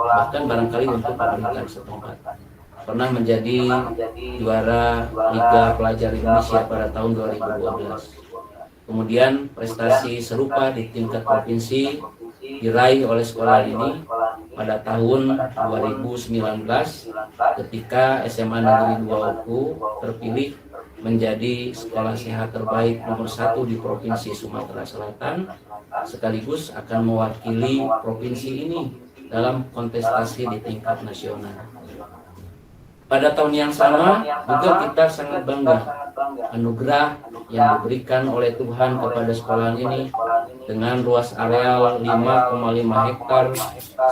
bahkan barangkali untuk pemerintah setempat. Pernah menjadi juara Liga Pelajar Indonesia pada tahun 2012. Kemudian prestasi serupa di tingkat provinsi diraih oleh sekolah ini pada tahun 2019 ketika SMA Negeri 2 Oku terpilih menjadi sekolah sehat terbaik nomor 1 di Provinsi Sumatera Selatan, sekaligus akan mewakili provinsi ini dalam kontestasi di tingkat nasional. Pada tahun yang sama juga kita sangat bangga anugerah yang diberikan oleh Tuhan kepada sekolah ini dengan luas areal 5,5 hektar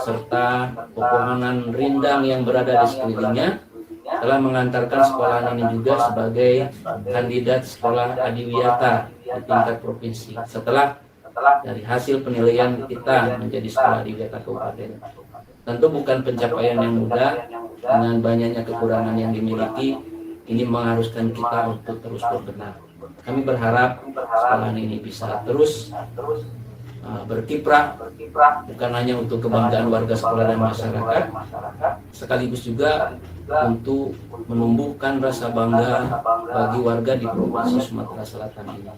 serta pepohonan rindang yang berada di sekelilingnya telah mengantarkan sekolah ini juga sebagai kandidat sekolah adiwiyata di tingkat provinsi setelah dari hasil penilaian kita menjadi sekolah adiwiyata kabupaten. Tentu bukan pencapaian yang mudah. Dengan banyaknya kekurangan yang dimiliki, ini mengharuskan kita untuk terus berbenah. Kami berharap sekolah ini bisa terus berkiprah, bukan hanya untuk kebanggaan warga sekolah dan masyarakat, sekaligus juga untuk menumbuhkan rasa bangga bagi warga di Provinsi Sumatera Selatan ini.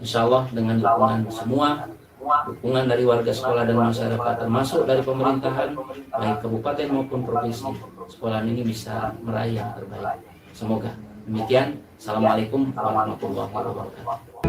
Insya Allah dengan dukungan semua, dukungan dari warga sekolah dan masyarakat termasuk dari pemerintahan baik kabupaten maupun provinsi, sekolah ini bisa meraih yang terbaik. Semoga demikian. Assalamualaikum warahmatullahi wabarakatuh.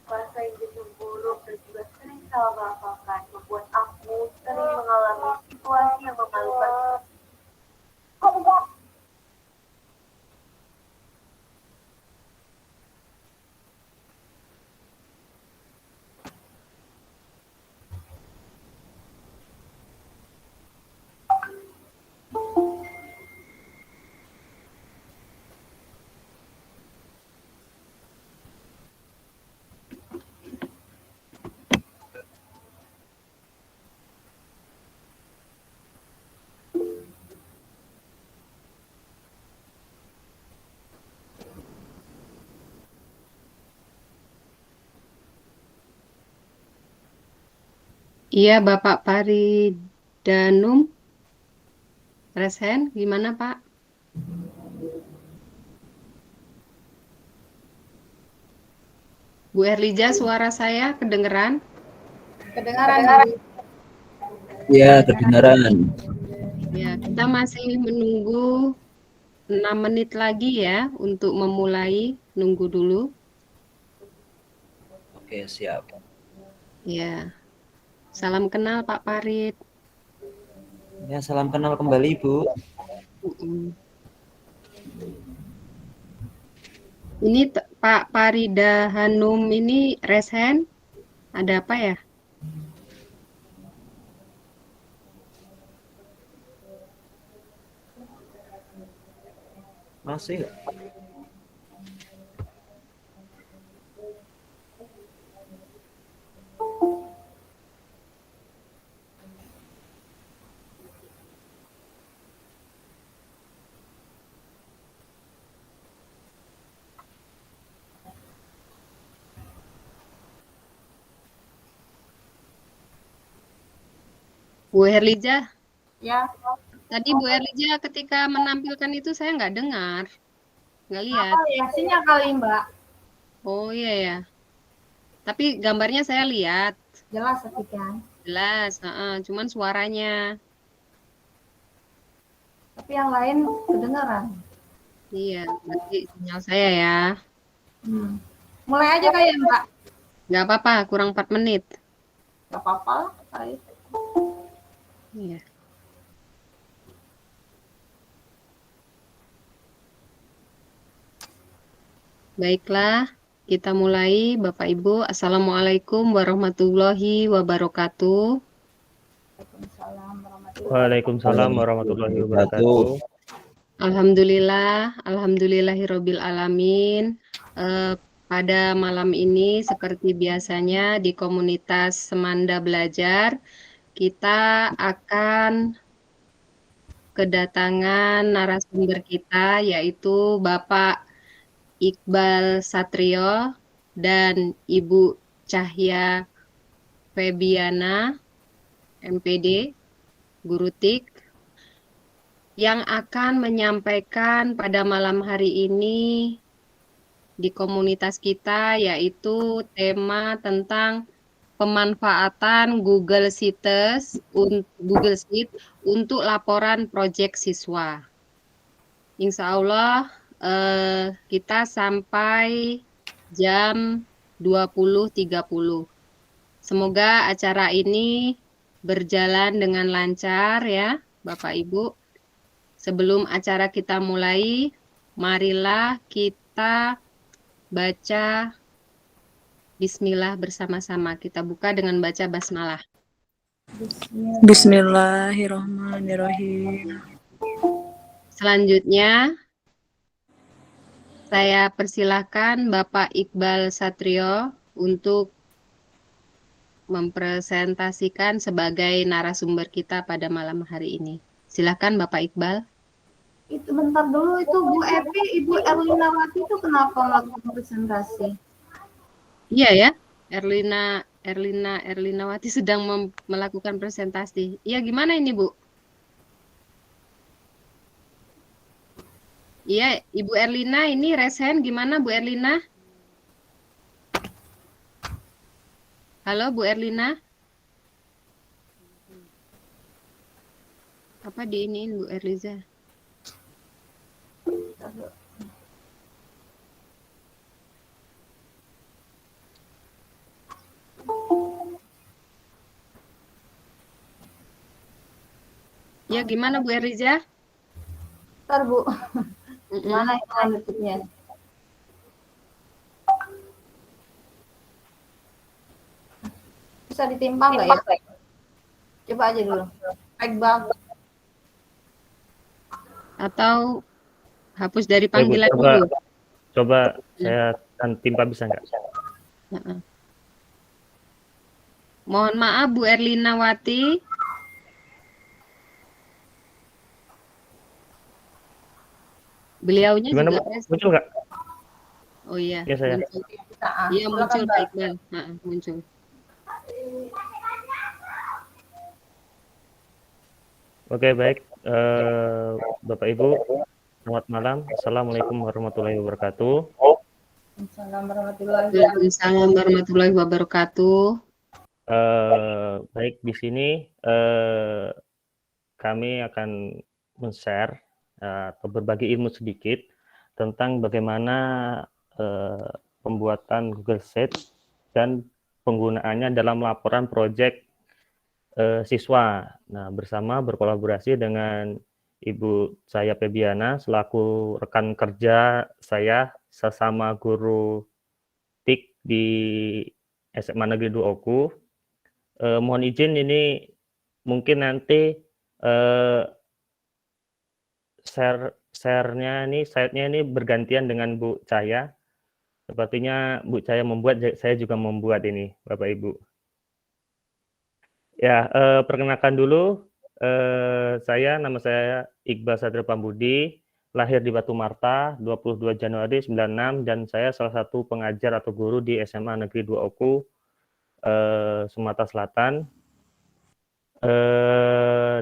Rasa yang jenuh buruk dan juga sering salah melafalkan membuat aku sering mengalami situasi yang memalukan. Iya, Bapak Paridanum Resen, gimana Pak? Bu Erlija, suara saya kedengeran? Kedengaran, Bu. Ya, kedengaran. Ya, kita masih menunggu 6 menit lagi ya untuk memulai. Nunggu dulu. Oke, siap. Ya, salam kenal Pak Parit. Ya, salam kenal kembali, Bu. Ini Pak Parida Hanum ini raise hand. Ada apa ya? Masih nggak? Bu Herlija, Ya, tadi Bu Herlija ketika menampilkan itu saya nggak dengar, nggak lihat. apa ya? Sinyal kali Mbak. Oh iya ya. Tapi gambarnya saya lihat, Jelas tapi kan. jelas. Cuman suaranya, Tapi yang lain kedengaran. iya. Berarti sinyal saya ya. Mulai aja kayak Mbak. Nggak apa-apa, kurang 4 menit. Gak apa-apa lah. Kali. Iya. Baiklah, kita mulai. Bapak Ibu, Assalamualaikum warahmatullahi wabarakatuh. Waalaikumsalam warahmatullahi Waalaikumsalam warahmatullahi wabarakatuh. Alhamdulillah, alhamdulillahirabbil alamin. Pada malam ini seperti biasanya di komunitas Semanda Belajar, kita akan kedatangan narasumber kita yaitu Bapak Iqbal Satrio dan Ibu Cahya Febiana, MPD, Guru TIK, yang akan menyampaikan pada malam hari ini di komunitas kita yaitu tema tentang pemanfaatan Google Sheet untuk laporan proyek siswa. Insya Allah kita sampai jam 20.30. Semoga acara ini berjalan dengan lancar ya Bapak Ibu. Sebelum acara kita mulai, marilah kita baca Bismillah bersama-sama. Kita buka dengan baca basmalah. Bismillahirrahmanirrahim. Selanjutnya, saya persilahkan Bapak Iqbal Satrio untuk mempresentasikan sebagai narasumber kita pada malam hari ini. Silakan Bapak Iqbal. Itu bentar dulu, itu Bu Epi, Ibu Erlina Wati itu kenapa melakukan presentasi? Iya ya, Erlina Wati sedang melakukan presentasi. Iya, gimana ini Bu? Iya, Ibu Erlina ini resen gimana Bu Erlina? Halo Bu Erlina? Apa diiniin Bu Erliza? Ya, gimana Bu Erliza? Ntar Bu, mana yang YouTube-nya? Bisa ditimpang nggak ya? Coba aja dulu. Iqbal. Atau hapus dari Oke, Bu, panggilan coba, dulu? coba saya timpa bisa nggak? Mohon maaf Bu Erlina Wati. Beliaunya Gimana juga Bu? Muncul nggak? Oh iya. Ya, saya. Muncul. Iya muncul Pak Iqbal. Muncul. Oke, baik. Bapak Ibu, selamat malam. Assalamualaikum warahmatullahi wabarakatuh. Waalaikumsalam warahmatullahi wabarakatuh. Baik, di sini kami akan men-share atau berbagi ilmu sedikit tentang bagaimana pembuatan Google Sheet dan penggunaannya dalam laporan proyek siswa. Nah, bersama berkolaborasi dengan Ibu Cahya Febiana selaku rekan kerja saya sesama guru TIK di SMA Negeri 2 Oku. Mohon izin ini mungkin nanti slide-nya ini bergantian dengan Bu Cahya. Sepertinya Bu Cahya membuat, saya juga membuat ini, Bapak Ibu. Ya, perkenalkan dulu, nama saya Iqbal Satrio Pambudi, lahir di Batu Marta 22 Januari 96, dan saya salah satu pengajar atau guru di SMA Negeri 2 Oku, Sumatera Selatan.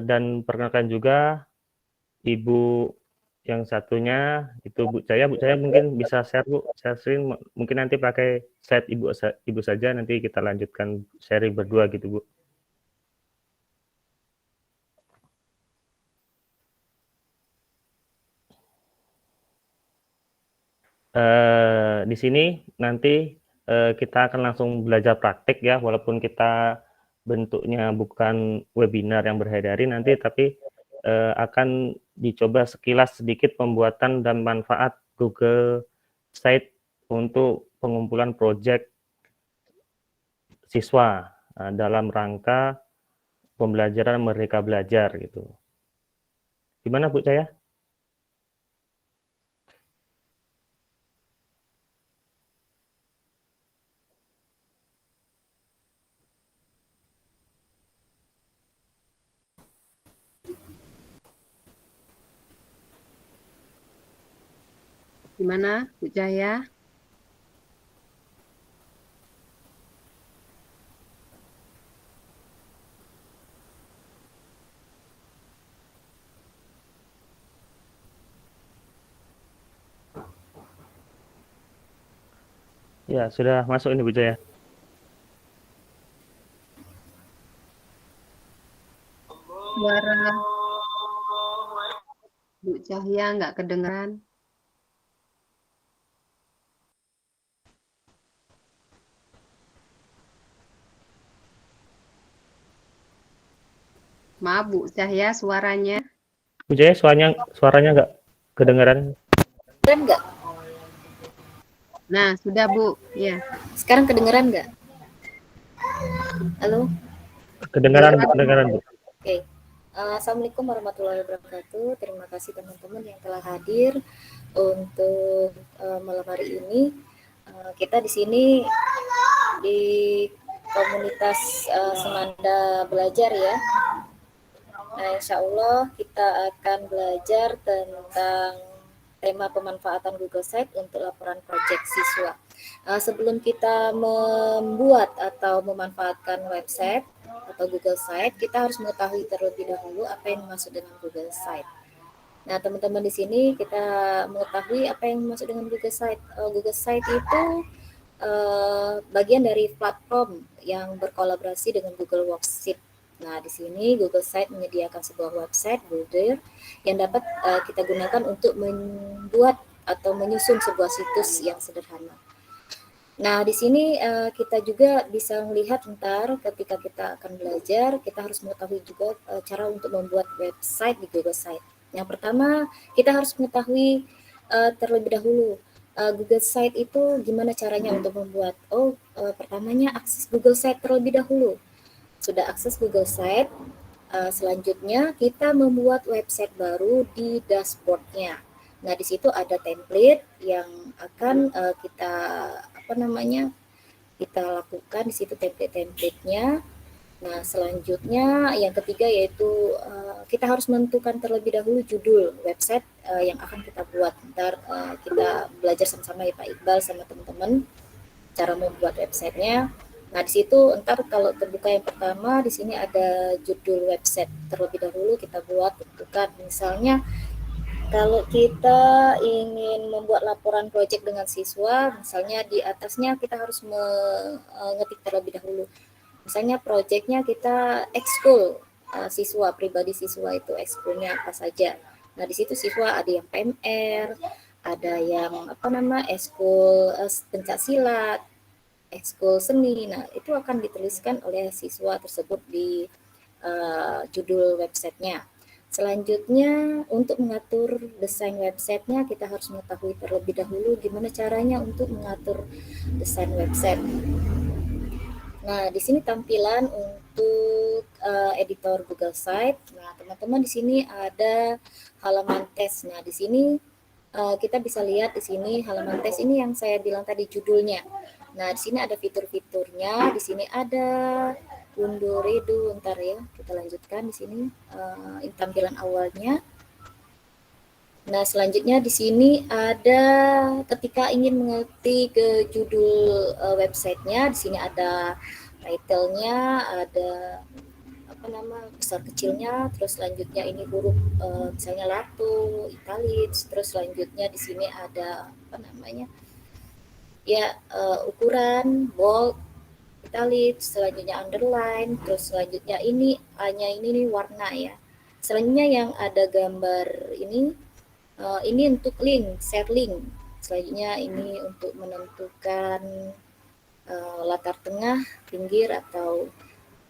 Dan perkenalkan juga Ibu yang satunya itu Bu Cahya. Bu Cahya mungkin bisa share, Bu, share screen, mungkin nanti pakai slide Ibu saja, nanti kita lanjutkan sharing berdua gitu, Bu. Di sini nanti kita akan langsung belajar praktik ya, walaupun kita bentuknya bukan webinar yang berhari-hari nanti, tapi akan dicoba sekilas sedikit pembuatan dan manfaat Google Site untuk pengumpulan proyek siswa dalam rangka pembelajaran Merdeka Belajar gitu. Gimana Bu Cahya? Gimana, Bu Cahya? Ya, sudah masuk ini Bu Cahya. Suara Bu Cahya nggak kedengeran. Maaf Bu Cahya, suaranya. Bu Cahya, suaranya nggak kedengeran. Kedengeran nggak? Nah, sudah Bu. Ya. Sekarang kedengeran nggak? Halo? Kedengeran Bu. Oke. Assalamualaikum warahmatullahi wabarakatuh. Terima kasih teman-teman yang telah hadir untuk malam hari ini. Kita di sini di komunitas Semanda Belajar ya. Nah, insya Allah kita akan belajar tentang tema pemanfaatan Google Site untuk laporan proyek siswa. Sebelum kita membuat atau memanfaatkan website atau Google Site, kita harus mengetahui terlebih dahulu apa yang dimaksud dengan Google Site. Nah, teman-teman di sini kita mengetahui apa yang dimaksud dengan Google Site. Google Site itu bagian dari platform yang berkolaborasi dengan Google Worksheet. Nah, di sini Google Site menyediakan sebuah website builder yang dapat kita gunakan untuk membuat atau menyusun sebuah situs yang sederhana. Nah, di sini kita juga bisa melihat ntar ketika kita akan belajar, kita harus mengetahui juga cara untuk membuat website di Google Site. Yang pertama, kita harus mengetahui terlebih dahulu Google Site itu gimana caranya untuk membuat. Pertamanya akses Google Site terlebih dahulu. Sudah akses Google Site, selanjutnya kita membuat website baru di dashboardnya. Nah, di situ ada template yang akan kita lakukan di situ template-nya. Nah, selanjutnya yang ketiga yaitu kita harus menentukan terlebih dahulu judul website yang akan kita buat. Ntar kita belajar sama-sama ya Pak Iqbal sama teman-teman cara membuat websitenya. Nah, di situ ntar kalau terbuka yang pertama di sini ada judul website terlebih dahulu kita buat, tentukan. Misalnya kalau kita ingin membuat laporan proyek dengan siswa, misalnya di atasnya kita harus mengetik terlebih dahulu. Misalnya proyeknya kita ekskul siswa, pribadi siswa itu ekskulnya apa saja. Nah, di situ siswa ada yang PMR, ada yang ekskul pencaksilat, ekskul seni. Nah, itu akan dituliskan oleh siswa tersebut di judul websitenya. Selanjutnya, untuk mengatur desain websitenya, kita harus mengetahui terlebih dahulu gimana caranya untuk mengatur desain website. Nah, di sini tampilan untuk editor Google Site. Nah, teman-teman di sini ada halaman tes. Nah, di sini kita bisa lihat di sini halaman tes ini yang saya bilang tadi judulnya. Nah, di sini ada fitur-fiturnya. Di sini ada undo redo. Ntar ya, kita lanjutkan di sini tampilan awalnya. Nah, selanjutnya di sini ada ketika ingin mengerti ke judul websitenya, di sini ada title-nya, ada apa nama besar kecilnya, terus selanjutnya ini huruf misalnya lato, italics, terus selanjutnya di sini ada apa namanya ya ukuran, bold, italics, selanjutnya underline, terus selanjutnya ini hanya ini nih warna ya. Selanjutnya yang ada gambar ini untuk link, share link. Selanjutnya ini untuk menentukan latar tengah, pinggir atau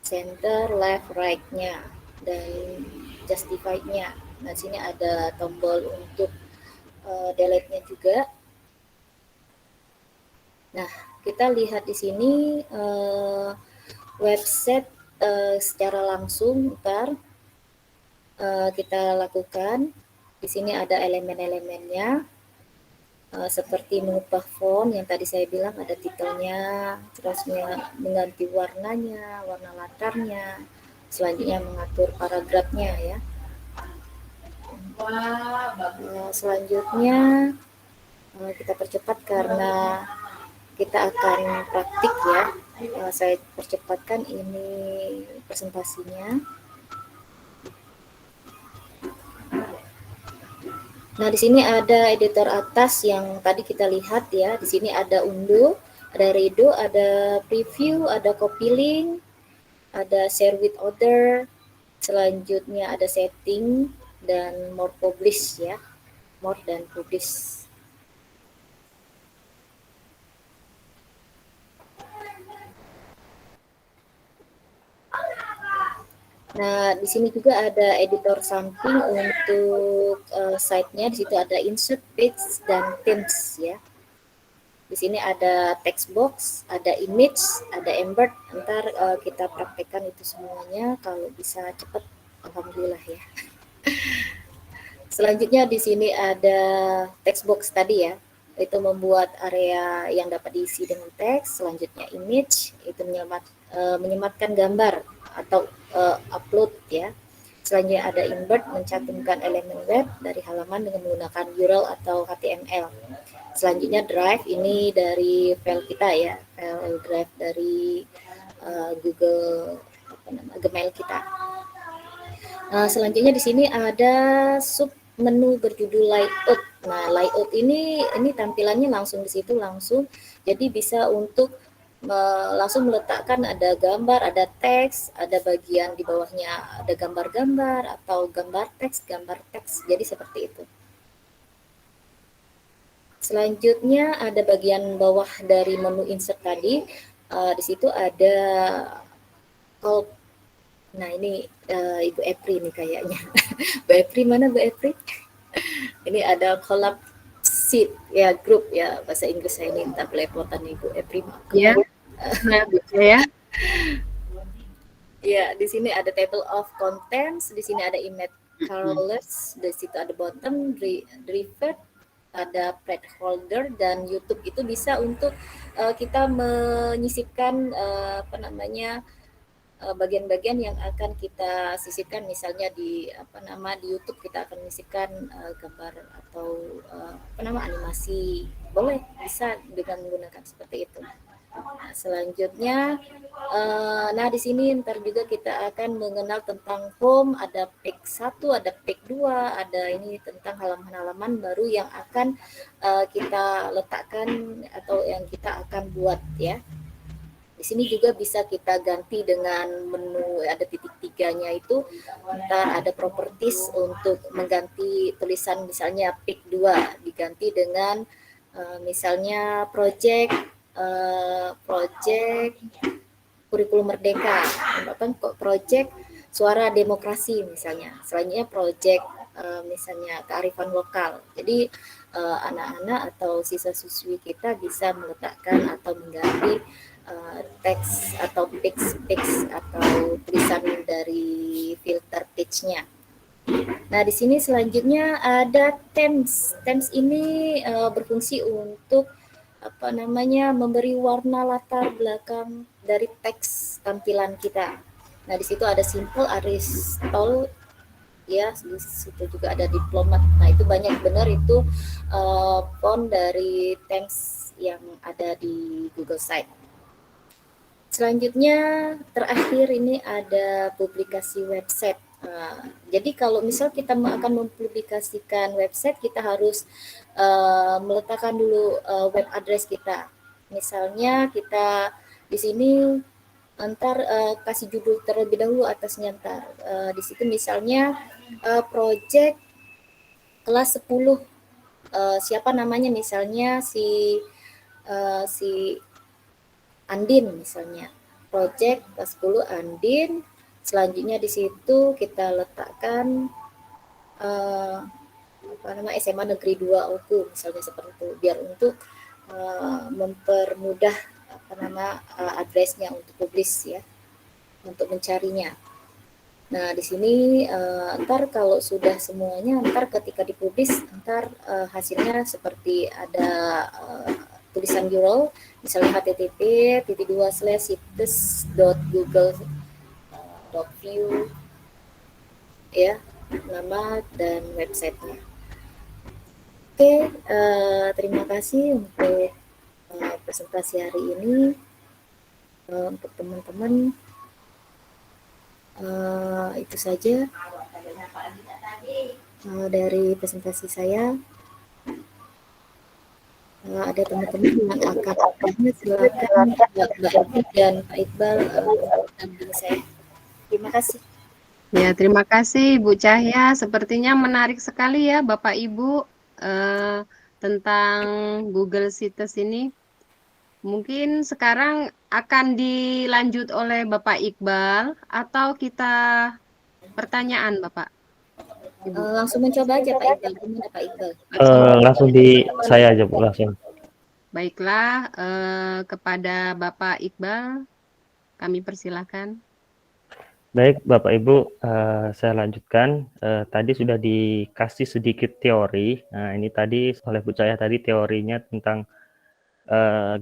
center, left, right-nya dan justify-nya. Nah, sini ada tombol untuk delete-nya juga. Nah, kita lihat di sini website secara langsung. Ntar kita lakukan. Di sini ada elemen-elemennya seperti mengubah font yang tadi saya bilang, ada titelnya, terus mengganti warnanya, warna latarnya, selanjutnya mengatur paragrafnya ya. Selanjutnya kita percepat karena kita akan praktik ya. Saya percepatkan ini presentasinya. Nah, di sini ada editor atas yang tadi kita lihat ya. Di sini ada undo, ada redo, ada preview, ada copy link, ada share with other, selanjutnya ada setting dan more publish ya. More dan publish. Nah, di sini juga ada editor samping untuk site-nya. Di situ ada insert, page, dan themes ya. Di sini ada text box, ada image, ada embed. Ntar kita praktekkan itu semuanya. Kalau bisa cepat, alhamdulillah ya. Selanjutnya di sini ada text box tadi ya. Itu membuat area yang dapat diisi dengan teks. Selanjutnya image, itu menyematkan gambar atau upload ya. Selanjutnya ada invert, mencantumkan elemen web dari halaman dengan menggunakan URL atau HTML. Selanjutnya drive, ini dari file kita ya, file drive dari Google Gmail kita. Selanjutnya di sini ada sub menu berjudul layout. Nah, layout ini tampilannya langsung di situ langsung. Jadi bisa untuk langsung meletakkan ada gambar, ada teks, ada bagian di bawahnya ada gambar-gambar atau gambar teks. Jadi seperti itu. Selanjutnya ada bagian bawah dari menu insert tadi. Di situ ada nah ini Ibu Epri nih kayaknya. Bu Epri mana Bu Epri? Ini ada collab sheet ya, grup ya, bahasa Inggris saya ini minta belepotan Ibu Epri. Ya, nah bisa ya. Ya, di sini ada table of contents, di sini ada image colors, di situ ada bottom, driver, ada placeholder, dan YouTube itu bisa untuk kita menyisipkan bagian-bagian yang akan kita sisipkan, misalnya di di YouTube kita akan menyisipkan gambar atau animasi, boleh, bisa dengan menggunakan seperti itu. Nah, selanjutnya di sini ntar juga kita akan mengenal tentang home, ada page 1, ada page 2, ada ini tentang halaman-halaman baru yang akan kita letakkan atau yang kita akan buat ya. Di sini juga bisa kita ganti dengan menu, ada titik 3-nya itu, ntar ada properties untuk mengganti tulisan, misalnya page 2 diganti dengan misalnya project kurikulum merdeka, project suara demokrasi misalnya. Selanjutnya project misalnya kearifan lokal. Jadi anak-anak atau siswa-siswi kita bisa meletakkan atau mengganti teks atau pics atau tulisan dari filter page-nya. Nah, di sini selanjutnya ada themes. Themes ini berfungsi untuk memberi warna latar belakang dari teks tampilan kita. Nah, di situ ada simple, Aristotle, ya, di situ juga ada diplomat. Nah, itu banyak benar itu font dari themes yang ada di Google Site. Selanjutnya terakhir ini ada publikasi website. Jadi kalau misal kita akan mempublikasikan website, kita harus meletakkan dulu web address kita. Misalnya kita di sini ntar kasih judul terlebih dahulu atasnya ntar. Di situ misalnya project kelas 10 siapa namanya, misalnya si Andin misalnya, project kelas 10 Andin. Selanjutnya di situ kita letakkan SMA Negeri 2 Oku misalnya, seperti itu, biar untuk mempermudah addressnya untuk publis ya, untuk mencarinya. Nah, di sini ntar kalau sudah semuanya, ntar ketika dipublis, ntar hasilnya seperti ada tulisan URL, misalnya http://situs.google.view ya, nama dan websitenya. Oke, terima kasih untuk presentasi hari ini. Untuk teman-teman itu saja dari presentasi saya. Ada teman-teman yang akan silakan Mbak Evi dan Pak Iqbal dampingi saya. Terima kasih. Ya, terima kasih Ibu Cahya. Sepertinya menarik sekali ya Bapak Ibu tentang Google Sites ini. Mungkin sekarang akan dilanjut oleh Bapak Iqbal atau kita pertanyaan Bapak? Langsung mencoba aja Pak Iqbal. Gimana Pak Iqbal? Langsung di saya aja Bu, langsung. Baiklah, kepada Bapak Iqbal kami persilahkan. Baik Bapak Ibu, saya lanjutkan. Tadi sudah dikasih sedikit teori. Nah, ini tadi oleh Bu Cahya tadi teorinya tentang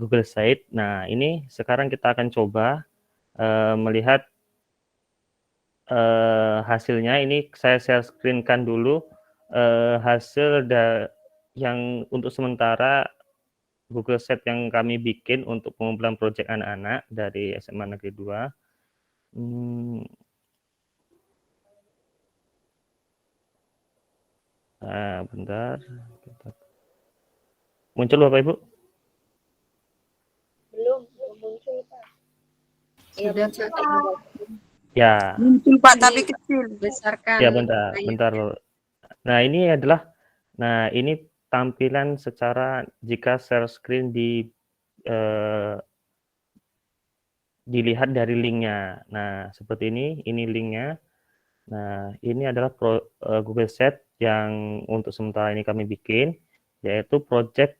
Google Site. Nah, ini sekarang kita akan coba melihat hasilnya. Ini saya share screen-kan dulu hasil yang untuk sementara Google Site yang kami bikin untuk pengumpulan proyek anak-anak dari SMA Negeri 2. Nah, bentar. Muncul Bapak Ibu? Belum muncul Pak. Ya, Sudah, muncul, Pak. Ya. Muncul Pak, tapi kecil. Besarkan. Ya, bentar. Nah, ini tampilan secara jika share screen dilihat dari linknya. Nah, seperti ini linknya. Nah, ini adalah Google Site yang untuk sementara ini kami bikin, yaitu project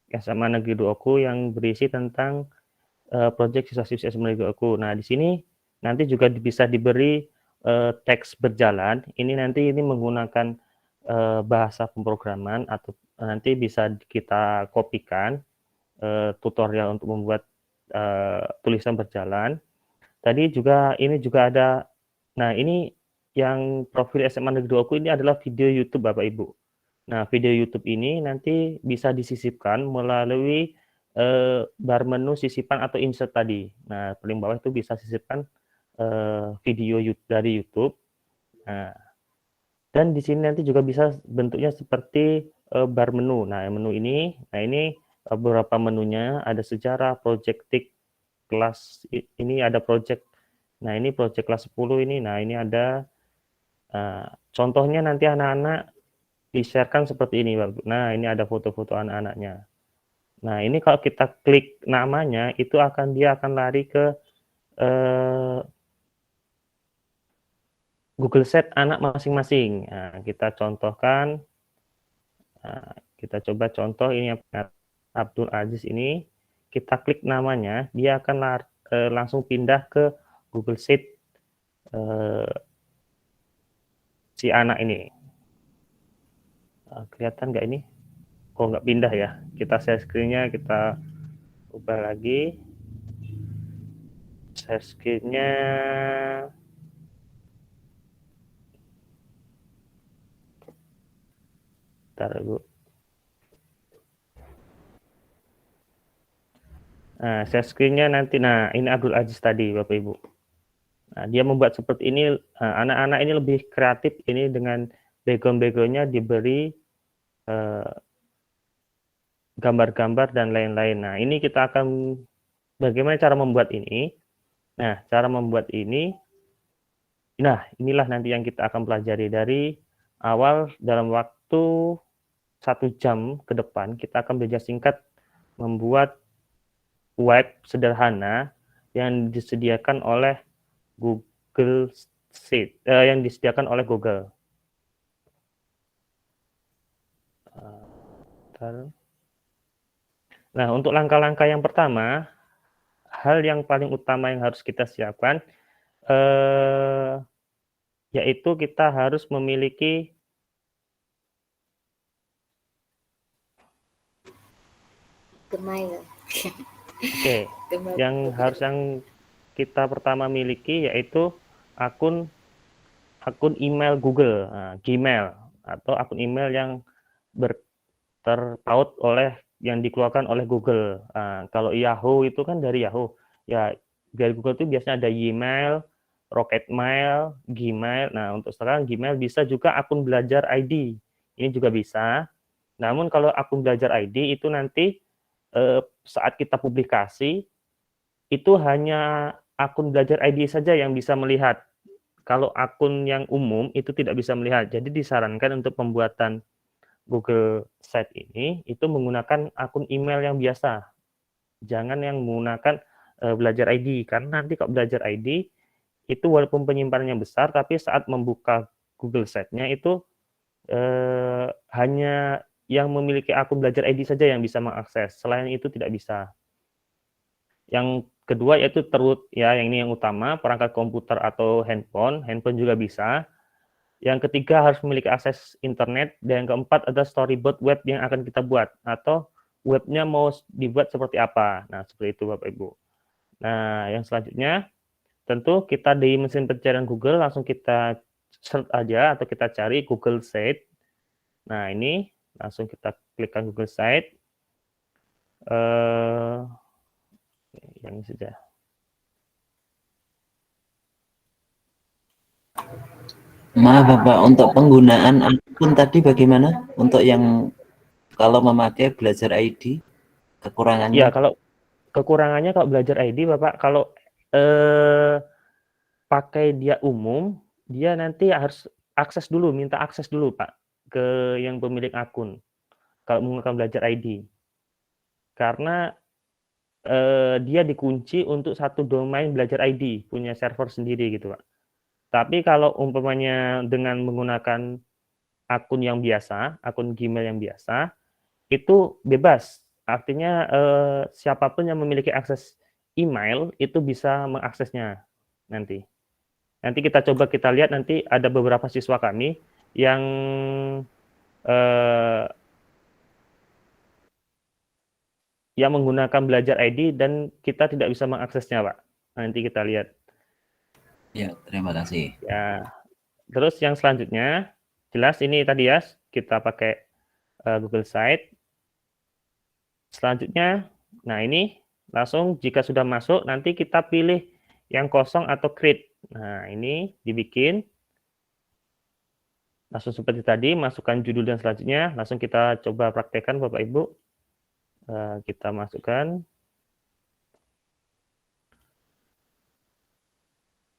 SMA Negeri 2 Oku yang berisi tentang project siswa-siswi SMA Negeri 2 Oku. Nah, di sini nanti juga bisa diberi teks berjalan. Ini menggunakan bahasa pemrograman atau nanti bisa kita kopikan tutorial untuk membuat tulisan berjalan. Tadi juga ini juga ada. Nah, ini yang profil SMA Negeri 2 Oku ini adalah video YouTube Bapak Ibu. Nah, video YouTube ini nanti bisa disisipkan melalui bar menu sisipan atau insert tadi. Nah, paling bawah itu bisa sisipkan video dari YouTube. Nah, dan di sini nanti juga bisa bentuknya seperti bar menu. Nah, menu ini, beberapa menunya, ada sejarah, project kelas ini ada project. Nah, ini project kelas 10 ini. Nah, ini ada contohnya nanti anak-anak di-sharekan seperti ini, Bapak. Nah, ini ada foto-foto anak-anaknya. Nah, ini kalau kita klik namanya, dia akan lari ke Google Sheet anak masing-masing. Nah, kita contohkan, kita coba contoh ini Abdul Aziz ini, kita klik namanya, dia akan langsung pindah ke Google Sheet si anak ini. Kelihatan nggak ini? Kok nggak pindah ya? Kita share screen-nya, kita ubah lagi. Share screen-nya. Bentar, Bu. Nah, share screen-nya nanti. Nah, ini Abdul Aziz tadi, Bapak Ibu. Nah, dia membuat seperti ini. Anak-anak ini lebih kreatif ini dengan background-background-nya diberi gambar-gambar dan lain-lain. Nah, ini kita akan bagaimana cara membuat ini. Nah, cara membuat ini. Nah, inilah nanti yang kita akan pelajari dari awal dalam waktu 1 jam ke depan. Kita akan belajar singkat membuat web sederhana yang disediakan oleh Google Sheet, yang disediakan oleh Google. Nah, untuk langkah-langkah yang pertama, hal yang paling utama yang harus kita siapkan, yaitu kita harus memiliki Gmail. Oke, yang harus yang kita pertama miliki yaitu akun email Google, Gmail, atau akun email yang terpaut oleh yang dikeluarkan oleh Google. Kalau Yahoo itu kan dari Yahoo, ya dari Google itu biasanya ada Gmail, Rocketmail, Gmail. Nah, untuk sekarang Gmail bisa juga akun belajar ID, ini juga bisa. Namun kalau akun belajar ID itu nanti saat kita publikasi itu hanya akun belajar ID saja yang bisa melihat. Kalau akun yang umum itu tidak bisa melihat. Jadi disarankan untuk pembuatan Google Sheet ini itu menggunakan akun email yang biasa. Jangan yang menggunakan belajar ID, karena nanti kalau belajar ID itu walaupun penyimpanannya besar, tapi saat membuka Google Sheet-nya itu hanya yang memiliki akun belajar ID saja yang bisa mengakses. Selain itu tidak bisa. Yang kedua yaitu yang ini yang utama, perangkat komputer atau handphone juga bisa. Yang ketiga harus memiliki akses internet, dan yang keempat ada storyboard web yang akan kita buat, atau webnya mau dibuat seperti apa. Nah, seperti itu Bapak Ibu. Nah, yang selanjutnya tentu kita di mesin pencarian Google langsung kita search aja atau kita cari Google Sheet. Nah, ini langsung kita klikkan Google Sheet. Yang ini saja. Maaf Bapak, untuk penggunaan akun tadi bagaimana? Untuk yang kalau memakai belajar ID, kekurangannya? Ya, kalau kekurangannya kalau belajar ID Bapak, kalau pakai dia umum, dia nanti harus minta akses dulu Pak ke yang pemilik akun. Kalau menggunakan belajar ID. Karena dia dikunci untuk satu domain belajar ID, punya server sendiri gitu Pak. Tapi kalau umpamanya dengan menggunakan akun yang biasa, akun Gmail yang biasa, itu bebas. Artinya siapapun yang memiliki akses email itu bisa mengaksesnya nanti. Nanti kita coba kita lihat, nanti ada beberapa siswa kami yang menggunakan belajar ID dan kita tidak bisa mengaksesnya, Pak. Nanti kita lihat. Ya, terima kasih. Ya. Terus yang selanjutnya, jelas ini tadi ya, kita pakai Google Sheet. Selanjutnya, nah ini langsung jika sudah masuk, nanti kita pilih yang kosong atau create. Nah, ini dibikin. Langsung seperti tadi, masukkan judul dan selanjutnya. Langsung kita coba praktekkan Bapak Ibu. Kita masukkan.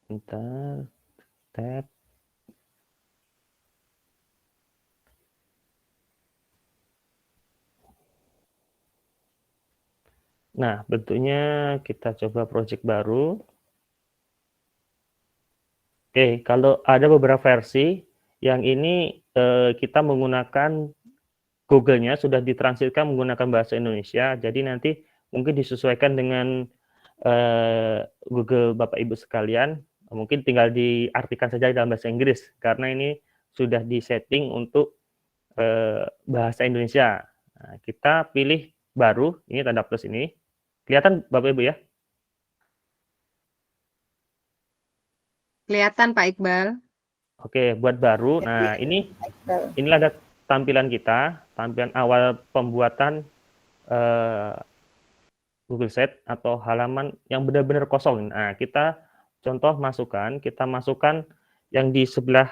Bentar. Tab. Nah, bentuknya kita coba project baru. Oke, kalau ada beberapa versi yang ini kita menggunakan Google-nya sudah ditranskripsikan menggunakan bahasa Indonesia, jadi nanti mungkin disesuaikan dengan Google Bapak Ibu sekalian, mungkin tinggal diartikan saja dalam bahasa Inggris karena ini sudah disetting untuk bahasa Indonesia. Nah, kita pilih baru, ini tanda plus ini. Kelihatan Bapak Ibu ya? Kelihatan Pak Iqbal. Oke, buat baru. Nah, inilah ada tampilan kita, tampilan awal pembuatan Google Sheet atau halaman yang benar-benar kosong. Nah, kita kita masukkan yang di sebelah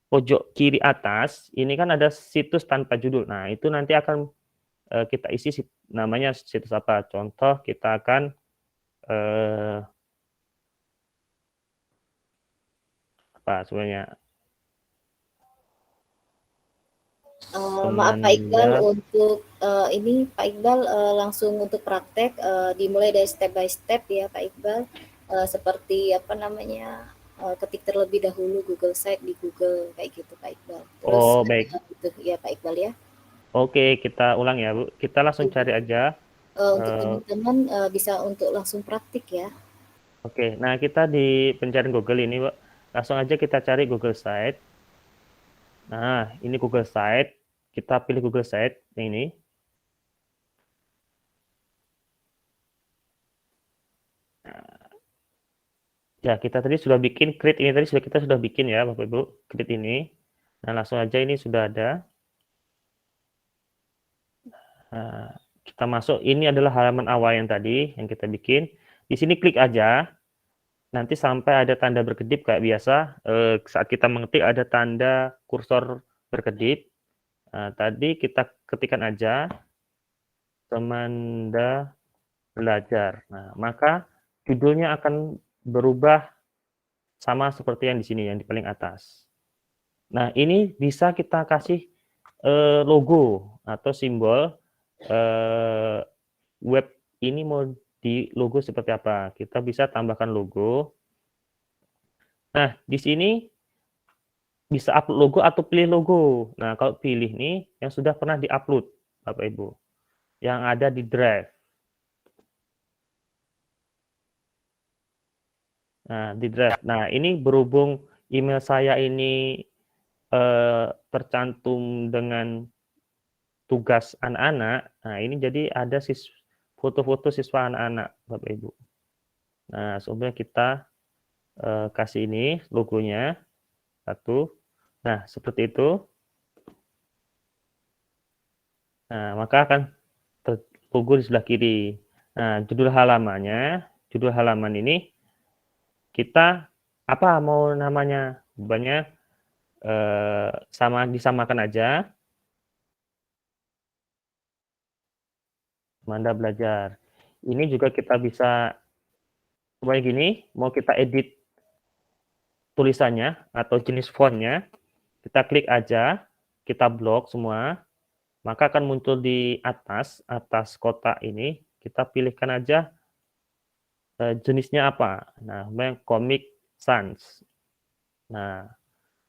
pojok kiri atas, ini kan ada situs tanpa judul. Nah, itu nanti akan kita isi namanya situs apa. Contoh, kita akan apa sebenarnya? Maaf Pak Iqbal, untuk ini Pak Iqbal langsung untuk praktek dimulai dari step by step ya Pak Iqbal, seperti apa namanya, ketik terlebih dahulu Google Site di Google kayak gitu Pak Iqbal. Terus baik. gitu ya Pak Iqbal ya. Oke, kita ulang ya Bu. Kita langsung cari aja. Untuk teman-teman bisa untuk langsung praktik ya. Oke, nah kita di pencarian Google ini, Pak. Langsung aja kita cari Google Site. Nah, ini Google Site. Kita pilih Google Site yang ini. Ya, kita tadi sudah bikin create ini tadi kita sudah bikin ya, Bapak Ibu, create ini. Nah, langsung aja ini sudah ada. Nah, kita masuk, ini adalah halaman awal yang tadi yang kita bikin. Di sini klik aja. Nanti sampai ada tanda berkedip kayak biasa, saat kita mengetik ada tanda kursor berkedip. Nah, tadi kita ketikkan aja Semanda Belajar. Nah, maka judulnya akan berubah sama seperti yang di sini, yang di paling atas. Nah, ini bisa kita kasih logo atau simbol web ini mau di logo seperti apa. Kita bisa tambahkan logo. Nah, di sini bisa upload logo atau pilih logo. Nah, kalau pilih nih yang sudah pernah diupload, Bapak Ibu, yang ada di Drive. Nah, di Drive. Nah, ini berhubung email saya ini tercantum dengan tugas anak-anak. Nah, ini jadi ada foto-foto siswa anak-anak, Bapak Ibu. Nah, sebenarnya kita kasih ini logonya satu. Nah, seperti itu. Nah, maka akan logo di sebelah kiri. Nah, judul halaman ini kita apa mau namanya? Banyak disamakan aja. Semanda Belajar. Ini juga kita bisa seperti gini, mau kita edit tulisannya atau jenis fontnya, kita klik aja, kita blok semua, maka akan muncul di atas kotak ini, kita pilihkan aja jenisnya apa. Nah, Comic Sans. Nah,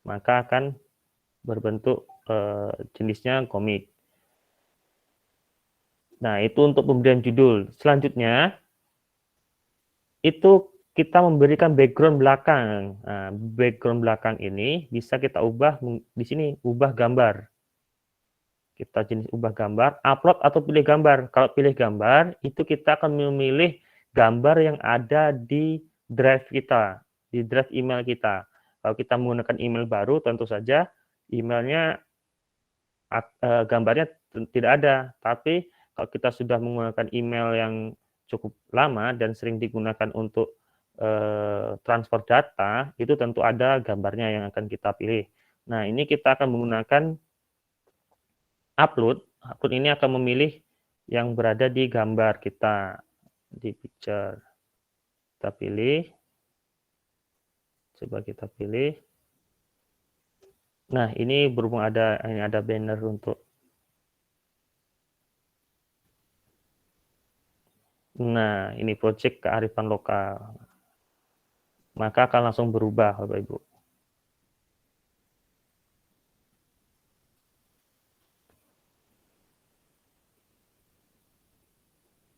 maka akan berbentuk jenisnya komik. Nah, itu untuk pemberian judul. Selanjutnya, itu kita memberikan background belakang. Nah, background belakang ini bisa kita ubah di sini, ubah gambar. Kita jenis ubah gambar, upload atau pilih gambar. Kalau pilih gambar, itu kita akan memilih gambar yang ada di drive kita, di drive email kita. Kalau kita menggunakan email baru, tentu saja emailnya gambarnya tidak ada. Tapi kalau kita sudah menggunakan email yang cukup lama dan sering digunakan untuk transfer data, itu tentu ada gambarnya yang akan kita pilih. Nah, ini kita akan menggunakan upload. Upload ini akan memilih yang berada di gambar kita, di picture. Kita pilih. Coba kita pilih. Nah, ini berhubung ada banner untuk. Nah, ini project kearifan lokal. maka akan langsung berubah Bapak Ibu.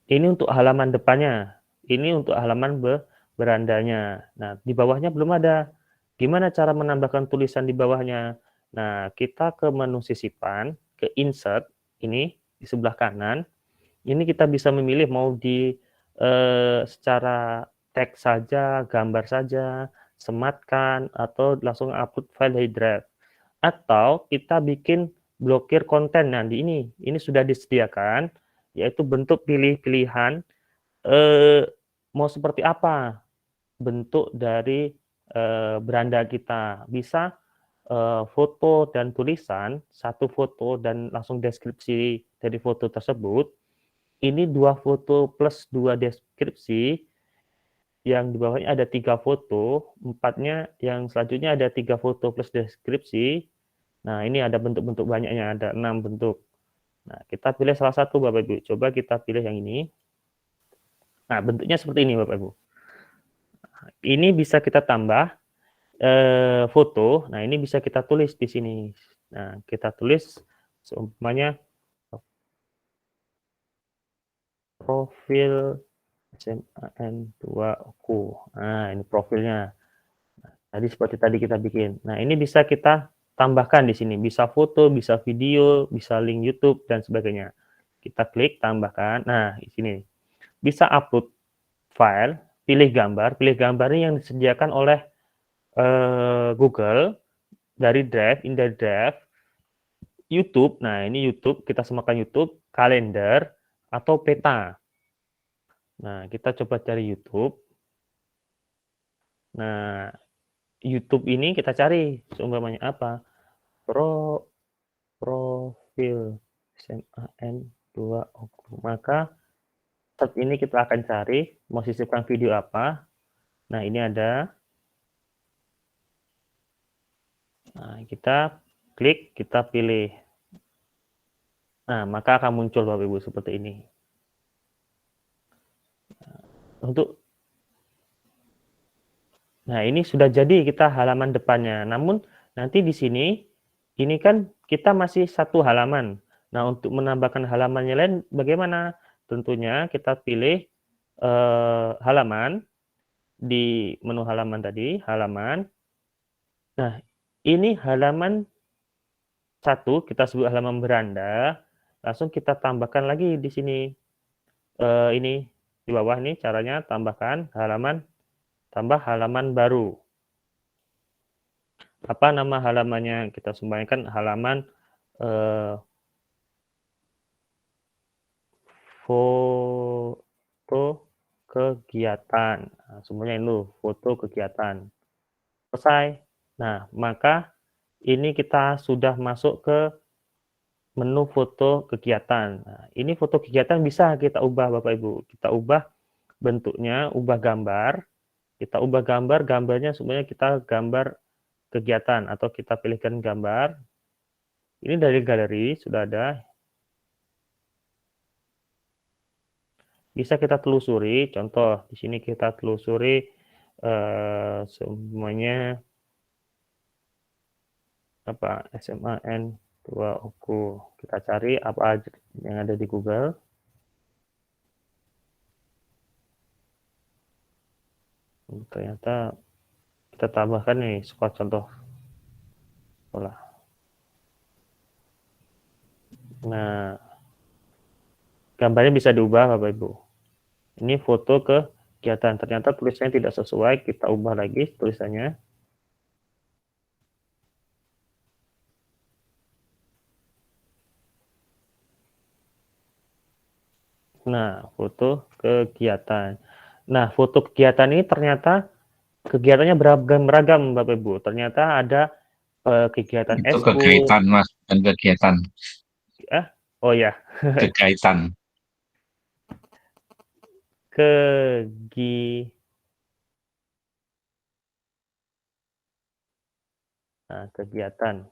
Ini untuk halaman depannya, ini untuk halaman berandanya. Nah, di bawahnya belum ada. Gimana cara menambahkan tulisan di bawahnya? Nah, kita ke menu sisipan, ke insert, ini di sebelah kanan. Ini kita bisa memilih mau di secara teks saja, gambar saja, sematkan, atau langsung upload file dari drive. Atau kita bikin blokir konten. Nah, di ini sudah disediakan, yaitu bentuk pilih-pilihan mau seperti apa bentuk dari beranda kita. Bisa foto dan tulisan, satu foto dan langsung deskripsi dari foto tersebut. Ini 2 foto plus 2 deskripsi, yang di bawahnya ada 3 foto, 4-nya yang selanjutnya ada 3 foto plus deskripsi. Nah, ini ada bentuk-bentuk banyaknya, ada 6 bentuk. Nah, kita pilih salah satu Bapak Ibu. Coba kita pilih yang ini. Nah, bentuknya seperti ini Bapak Ibu. Ini bisa kita tambah foto. Nah, ini bisa kita tulis di sini. Nah, kita tulis seumpamanya profil SMAN2OKU. Nah, ini profilnya. Tadi seperti tadi kita bikin. Nah, ini bisa kita tambahkan di sini. Bisa foto, bisa video, bisa link YouTube, dan sebagainya. Kita klik, tambahkan. Nah, di sini. Bisa upload file, pilih gambar. Pilih gambar ini yang disediakan oleh Google dari Drive, in dari Drive. YouTube, nah ini YouTube, kita semakan YouTube, kalender, atau peta. Nah, kita coba cari YouTube. Nah, YouTube ini kita cari seumpamanya apa? Profil SMAN2OKU. Maka saat ini kita akan cari mau sisipkan video apa. Nah, ini ada. Nah, kita klik, kita pilih. Nah, maka akan muncul Bapak Ibu seperti ini. Nah, ini sudah jadi kita halaman depannya. Namun nanti di sini ini kan kita masih satu halaman. Nah, untuk menambahkan halamannya lain bagaimana? Tentunya kita pilih halaman di menu halaman tadi, halaman. Nah, ini halaman satu, kita sebut halaman beranda. Langsung kita tambahkan lagi di sini. Ini di bawah nih caranya tambahkan halaman, tambah halaman baru. Apa nama halamannya? Kita sumbangkan halaman foto kegiatan. Nah, semuanya ini foto kegiatan. Selesai. Nah, maka ini kita sudah masuk ke menu foto kegiatan. Nah, ini foto kegiatan bisa kita ubah Bapak Ibu. Kita ubah bentuknya, ubah gambar. Kita ubah gambar, gambarnya semuanya kita gambar kegiatan atau kita pilihkan gambar. Ini dari galeri sudah ada. Bisa kita telusuri, contoh di sini kita telusuri semuanya apa SMAN2OKU. Kita cari apa aja yang ada di Google. Ternyata kita tambahkan nih sekolah contoh sekolah. Nah, gambarnya bisa diubah Bapak Ibu. Ini foto kegiatan. Ternyata tulisannya tidak sesuai, kita ubah lagi tulisannya. Nah, foto kegiatan. Nah, foto kegiatan ini ternyata kegiatannya beragam Bapak Ibu. Ternyata ada kegiatan Itu eskul. kekaitan Mas, dan kegiatan. Oh ya. Kekaitan. Nah, kegiatan.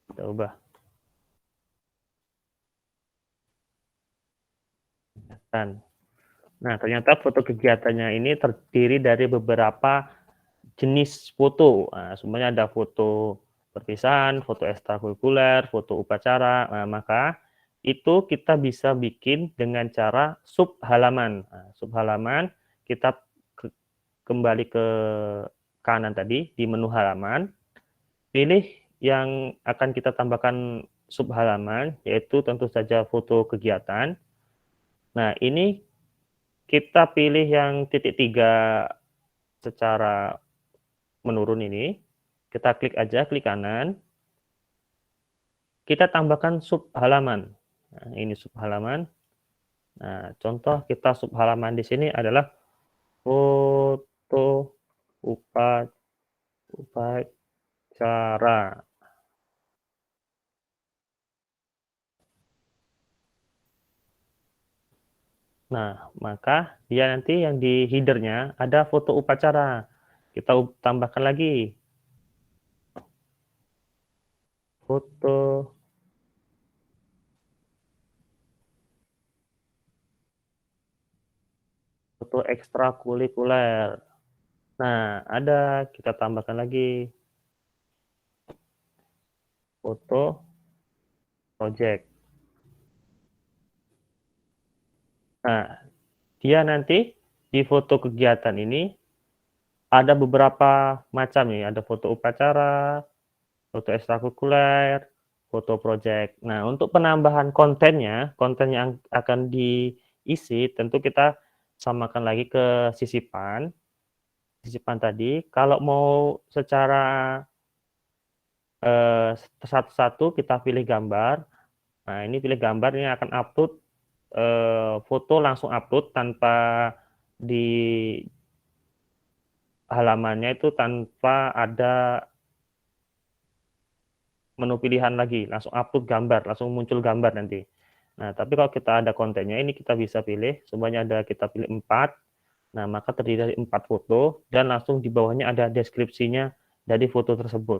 Kita ubah. Kegiatan. Nah, ternyata foto kegiatannya ini terdiri dari beberapa jenis foto. Nah, semuanya ada foto perpisahan, foto ekstrakurikuler, foto upacara. Nah, maka itu kita bisa bikin dengan cara sub halaman. Nah, sub halaman kita kembali ke kanan tadi di menu halaman, pilih yang akan kita tambahkan sub halaman, yaitu tentu saja foto kegiatan. Nah, ini kita pilih yang titik 3 secara menurun ini. Kita klik aja, klik kanan. Kita tambahkan sub halaman. Nah, ini sub halaman. Nah, contoh kita sub halaman di sini adalah foto upacara. Nah, maka dia nanti yang di header-nya ada foto upacara. Kita tambahkan lagi foto ekstrakurikuler. Nah, ada kita tambahkan lagi foto project. Nah, dia nanti di foto kegiatan ini ada beberapa macam nih, ada foto upacara, foto ekstrakurikuler, foto project. Nah, untuk penambahan konten yang akan diisi tentu kita samakan lagi ke sisipan tadi. Kalau mau secara satu-satu kita pilih gambar. Nah, ini pilih gambar, ini akan upload foto, langsung upload tanpa di halamannya itu tanpa ada menu pilihan lagi, langsung upload gambar, langsung muncul gambar nanti. Nah, tapi kalau kita ada kontennya, ini kita bisa pilih, semuanya ada, kita pilih 4. Nah, maka terdiri dari 4 foto, dan langsung di bawahnya ada deskripsinya dari foto tersebut.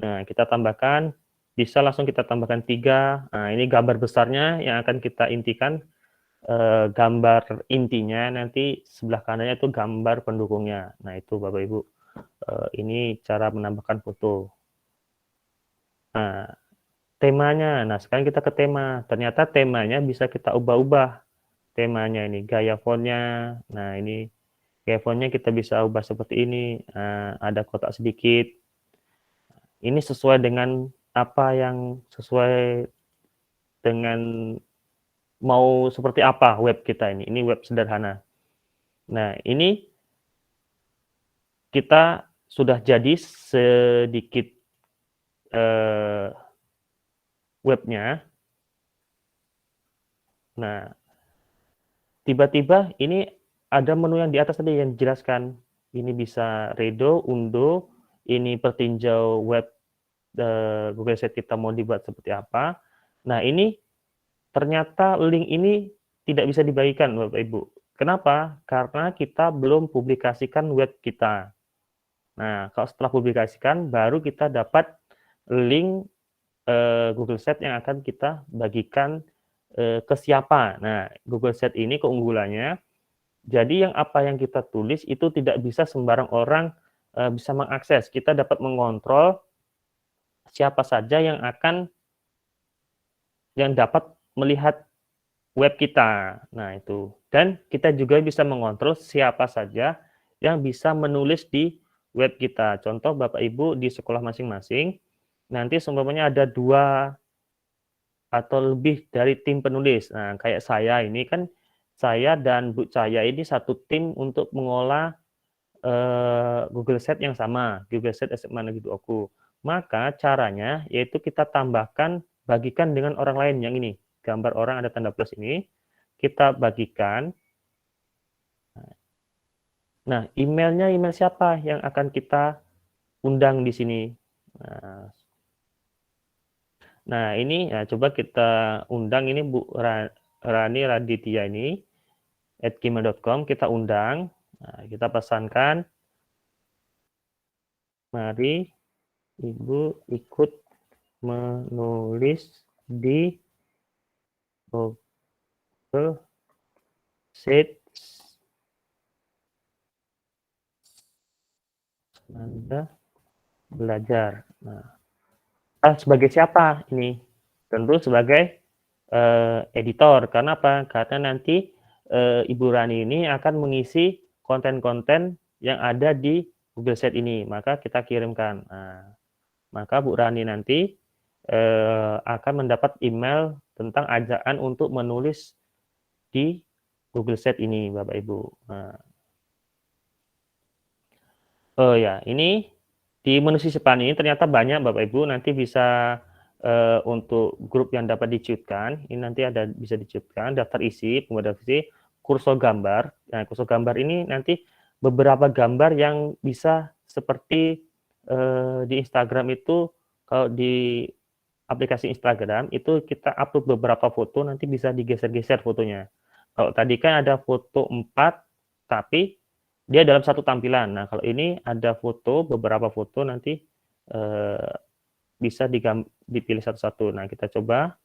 Nah, kita tambahkan, bisa langsung kita tambahkan 3. Nah, ini gambar besarnya yang akan kita intikan. Gambar intinya nanti sebelah kanannya itu gambar pendukungnya. Nah, itu Bapak Ibu. Ini cara menambahkan foto. Nah, temanya. Nah, sekarang kita ke tema. Ternyata temanya bisa kita ubah-ubah. Temanya ini, gaya fontnya. Nah, ini gaya fontnya kita bisa ubah seperti ini. Ada kotak sedikit. Ini sesuai dengan apa yang sesuai dengan mau seperti apa web kita ini. Ini web sederhana. Nah, ini kita sudah jadi sedikit webnya. Nah, tiba-tiba ini ada menu yang di atas tadi yang dijelaskan. Ini bisa redo, undo, ini pertinjau web Google Sheet kita mau dibuat seperti apa. Nah, ini ternyata link ini tidak bisa dibagikan, Bapak Ibu. Kenapa? Karena kita belum publikasikan web kita. Nah, kalau setelah publikasikan, baru kita dapat link Google Sheet yang akan kita bagikan ke siapa. Nah, Google Sheet ini keunggulannya, jadi apa yang kita tulis itu tidak bisa sembarang orang bisa mengakses. Kita dapat mengontrol siapa saja yang dapat melihat web kita. Nah, itu. Dan kita juga bisa mengontrol siapa saja yang bisa menulis di web kita. Contoh Bapak Ibu di sekolah masing-masing, nanti seumpamanya ada 2 atau lebih dari tim penulis. Nah, kayak saya ini kan, saya dan Bu Cahaya ini satu tim untuk mengolah Google Sheet yang sama, Google Sheet SMA Negeri 2 Maka caranya yaitu kita tambahkan, bagikan dengan orang lain yang ini. Gambar orang ada tanda plus ini, kita bagikan. Nah, emailnya email siapa yang akan kita undang di sini. Nah, ini coba kita undang ini Bu Rani Raditya ini @gmail.com, kita undang. Nah, kita pesankan, mari Ibu ikut menulis di Google Sheet Anda belajar. Nah, sebagai siapa ini? Tentu sebagai editor. Karena apa? Karena nanti Ibu Rani ini akan mengisi konten-konten yang ada di Google Sheet ini. Maka kita kirimkan. Nah, maka Bu Rani nanti akan mendapat email tentang ajakan untuk menulis di Google Sheet ini, Bapak Ibu. Nah, oh ya, ini di menu sisipan ini ternyata banyak Bapak Ibu. Nanti bisa untuk grup yang dapat dicuitkan, ini nanti ada bisa dicuitkan, daftar isi, pembuat daftar isi, kursor gambar. Nah, kursor gambar ini nanti beberapa gambar yang bisa seperti di Instagram itu, kalau di aplikasi Instagram itu kita upload beberapa foto, nanti bisa digeser-geser fotonya. Kalau tadi kan ada foto 4, tapi dia dalam satu tampilan. Nah, kalau ini ada foto, beberapa foto nanti bisa dipilih satu-satu. Nah, kita coba.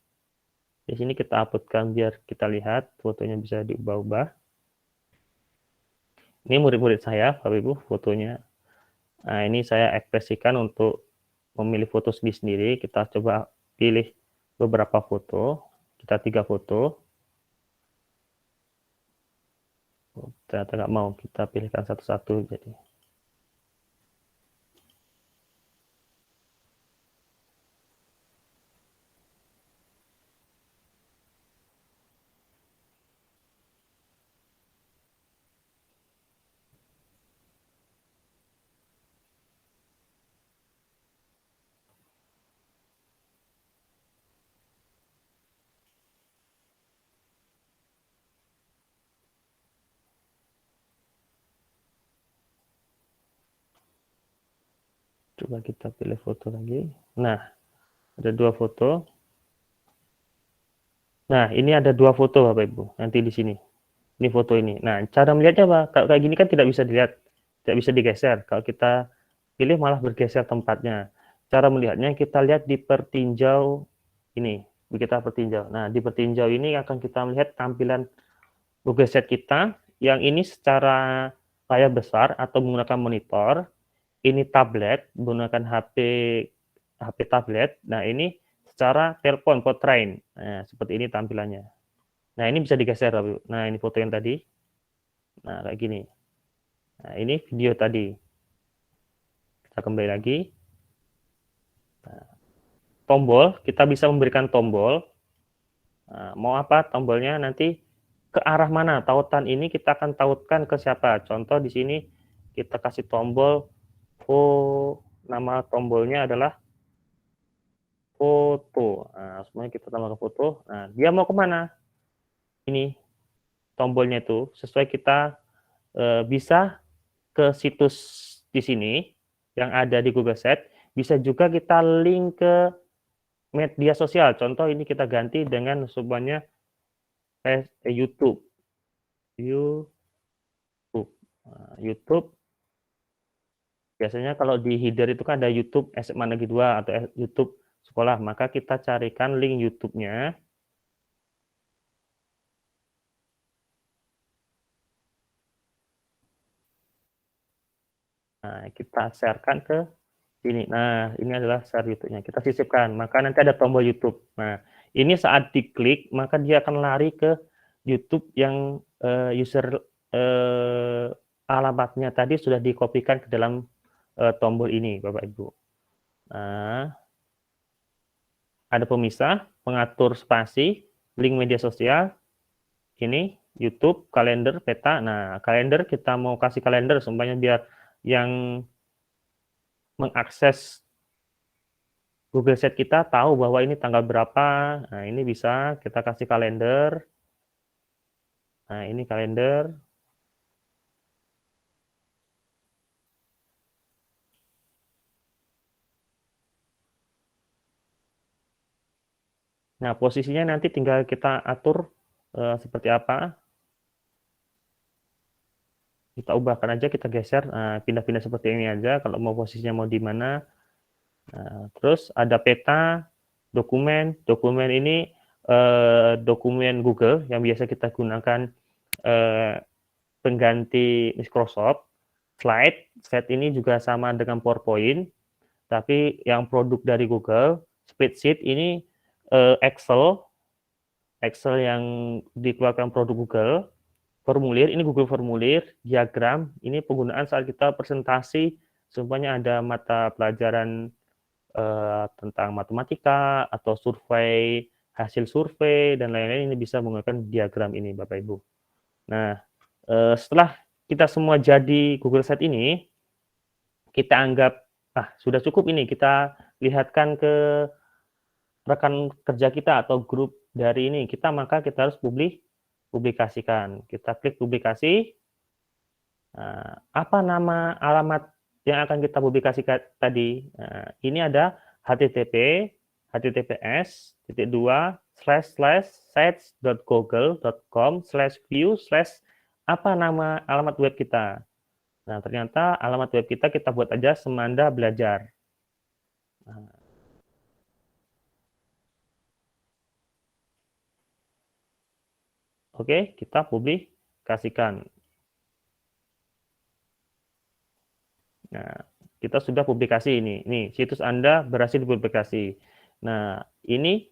Di sini kita uploadkan biar kita lihat fotonya bisa diubah-ubah. Ini murid-murid saya, Bapak Ibu, fotonya. Nah, ini saya ekspresikan untuk memilih foto sendiri-sendiri. Kita coba pilih beberapa foto. Kita 3 foto. Ternyata nggak mau, kita pilihkan satu-satu. Jadi coba kita pilih foto lagi. Nah, ada 2 foto. Nah, ini ada 2 foto Bapak Ibu. Nanti di sini. Ini foto ini. Nah, cara melihatnya apa? Kalau kayak gini kan tidak bisa dilihat, tidak bisa digeser. Kalau kita pilih malah bergeser tempatnya. Cara melihatnya kita lihat di pertinjau ini. Kita pertinjau. Nah, di pertinjau ini akan kita melihat tampilan Google Sheet kita. Yang ini secara layar besar atau menggunakan monitor. Ini tablet, menggunakan HP tablet. Nah, ini secara telepon, portrait. Nah, seperti ini tampilannya. Nah, ini bisa digeser. Nah, ini foto yang tadi. Nah, kayak gini. Nah, ini video tadi. Kita kembali lagi. Nah, tombol, kita bisa memberikan tombol. Nah, mau apa tombolnya nanti ke arah mana? Tautan ini kita akan tautkan ke siapa? Contoh di sini kita kasih tombol. Nama tombolnya adalah foto. Nah, semuanya kita tambahkan foto. Nah, dia mau kemana? Ini tombolnya itu sesuai kita bisa ke situs di sini yang ada di Google Sheet. Bisa juga kita link ke media sosial. Contoh ini kita ganti dengan semuanya YouTube. Nah, YouTube. Biasanya kalau di header itu kan ada YouTube SMA Negeri 2 atau YouTube sekolah, maka kita carikan link YouTube-nya. Nah, kita sharekan ke sini. Nah, ini adalah share YouTube-nya. Kita sisipkan, maka nanti ada tombol YouTube. Nah, ini saat diklik, maka dia akan lari ke YouTube yang user alamatnya tadi sudah dikopikan ke dalam tombol ini, Bapak Ibu. Nah, ada pemisah, pengatur spasi, link media sosial, ini YouTube, kalender, peta. Nah, kalender kita mau kasih kalender semuanya biar yang mengakses Google Sheet kita tahu bahwa ini tanggal berapa. Nah, ini bisa kita kasih kalender. Nah, ini kalender. Nah, posisinya nanti tinggal kita atur seperti apa. Kita ubahkan aja, kita geser, pindah-pindah seperti ini aja. Kalau mau posisinya mau di mana. Nah, terus ada peta, dokumen. Dokumen ini dokumen Google yang biasa kita gunakan pengganti Microsoft. Slide ini juga sama dengan PowerPoint, tapi yang produk dari Google, Spreadsheet ini Excel yang dikeluarkan produk Google. Formulir, ini Google Formulir. Diagram, ini penggunaan saat kita presentasi, semuanya ada mata pelajaran tentang matematika atau survei, hasil survei, dan lain-lain, ini bisa menggunakan diagram ini, Bapak Ibu. Nah, setelah kita semua jadi Google Sheet ini, kita anggap, sudah cukup ini, kita lihatkan ke rekan kerja kita atau grup dari ini, maka kita harus publikasikan. Kita klik publikasi. Nah, apa nama alamat yang akan kita publikasikan tadi? Nah, ini ada http://sites.google.com/view/ apa nama alamat web kita. Nah, ternyata alamat web kita buat aja Semanda Belajar. Nah, oke, kita publikasikan. Nah, kita sudah publikasi ini. Nih, situs Anda berhasil dipublikasi. Nah, ini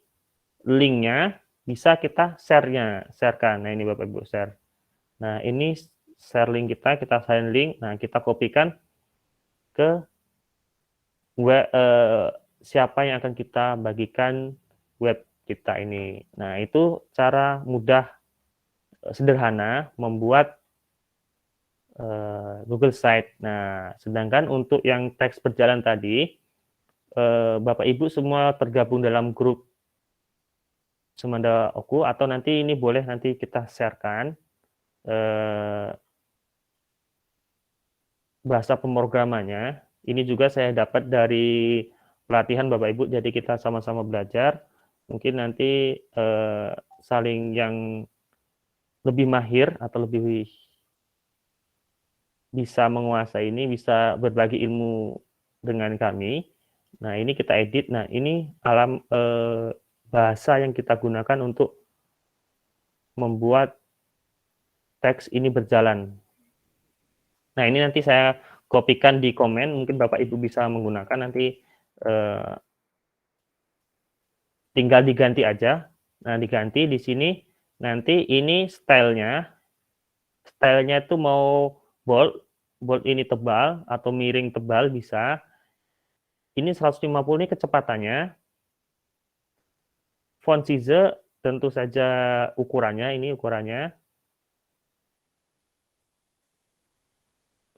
linknya bisa kita sharekan. Nah, ini Bapak Ibu share. Nah, ini share link kita share link. Nah, kita kopikan ke siapa yang akan kita bagikan web kita ini. Nah, itu cara mudah, sederhana membuat Google Site. Nah, sedangkan untuk yang teks berjalan tadi, Bapak Ibu semua tergabung dalam grup Semanda Oku, atau nanti ini boleh nanti kita sharekan bahasa pemrogramannya. Ini juga saya dapat dari pelatihan Bapak Ibu, jadi kita sama-sama belajar. Mungkin nanti saling yang lebih mahir atau lebih bisa menguasai ini, bisa berbagi ilmu dengan kami. Nah, ini kita edit. Nah, ini bahasa yang kita gunakan untuk membuat teks ini berjalan. Nah, ini nanti saya kopikan di komen, mungkin Bapak Ibu bisa menggunakan, nanti tinggal diganti aja. Nah, diganti di sini, nanti ini stylenya itu mau bold ini tebal atau miring tebal bisa. Ini 150 ini kecepatannya. Font size tentu saja ukurannya, ini ukurannya.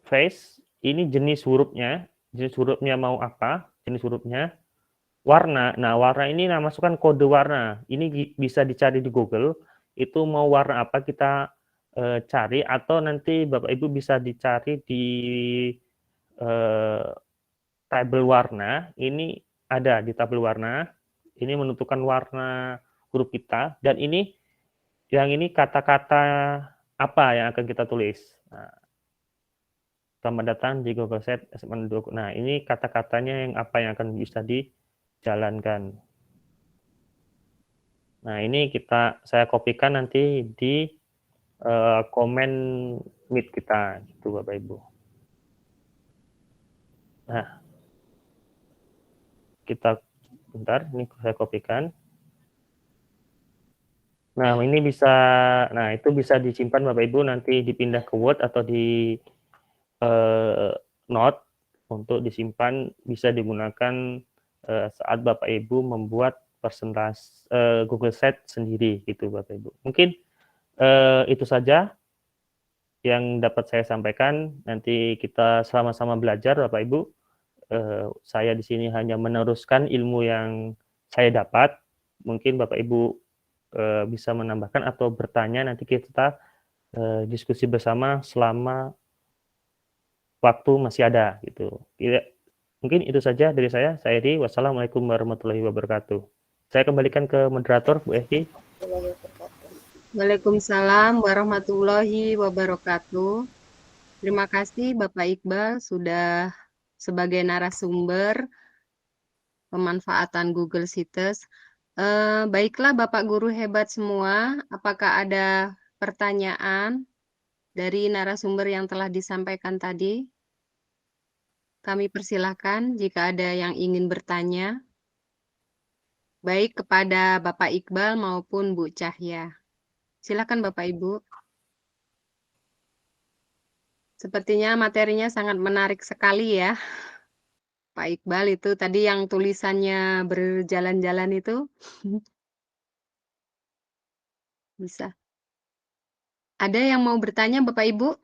Face, ini jenis hurufnya mau apa, jenis hurufnya. Warna, nah warna ini masukkan kode warna. Ini bisa dicari di Google, itu mau warna apa kita cari, atau nanti Bapak Ibu bisa dicari di tabel warna. Ini ada di tabel warna, ini menentukan warna huruf kita, dan ini kata-kata apa yang akan kita tulis. Nah, selamat datang di Google Sheet. Nah, ini kata-katanya yang apa yang akan bisa dijalankan. Nah, ini saya kopikan nanti di komen Meet kita, gitu Bapak Ibu. Nah, bentar, ini saya kopikan. Nah, ini itu bisa disimpan Bapak Ibu, nanti dipindah ke Word atau di Note untuk disimpan, bisa digunakan saat Bapak Ibu membuat presentasi Google Sheet sendiri, gitu Bapak Ibu. Mungkin itu saja yang dapat saya sampaikan. Nanti kita sama-sama belajar Bapak Ibu. Saya di sini hanya meneruskan ilmu yang saya dapat. Mungkin Bapak Ibu bisa menambahkan atau bertanya, nanti kita diskusi bersama selama waktu masih ada, gitu. Mungkin itu saja dari saya. Saya Edi. Wassalamualaikum warahmatullahi wabarakatuh. Saya kembalikan ke moderator, Bu Esti. Waalaikumsalam warahmatullahi wabarakatuh. Terima kasih Bapak Iqbal sudah sebagai narasumber pemanfaatan Google Sheets. Baiklah Bapak guru hebat semua, apakah ada pertanyaan dari narasumber yang telah disampaikan tadi? Kami persilahkan jika ada yang ingin bertanya, baik kepada Bapak Iqbal maupun Bu Cahya. Silakan Bapak Ibu. Sepertinya materinya sangat menarik sekali ya. Pak Iqbal itu tadi yang tulisannya berjalan-jalan itu. Bisa. Ada yang mau bertanya Bapak Ibu?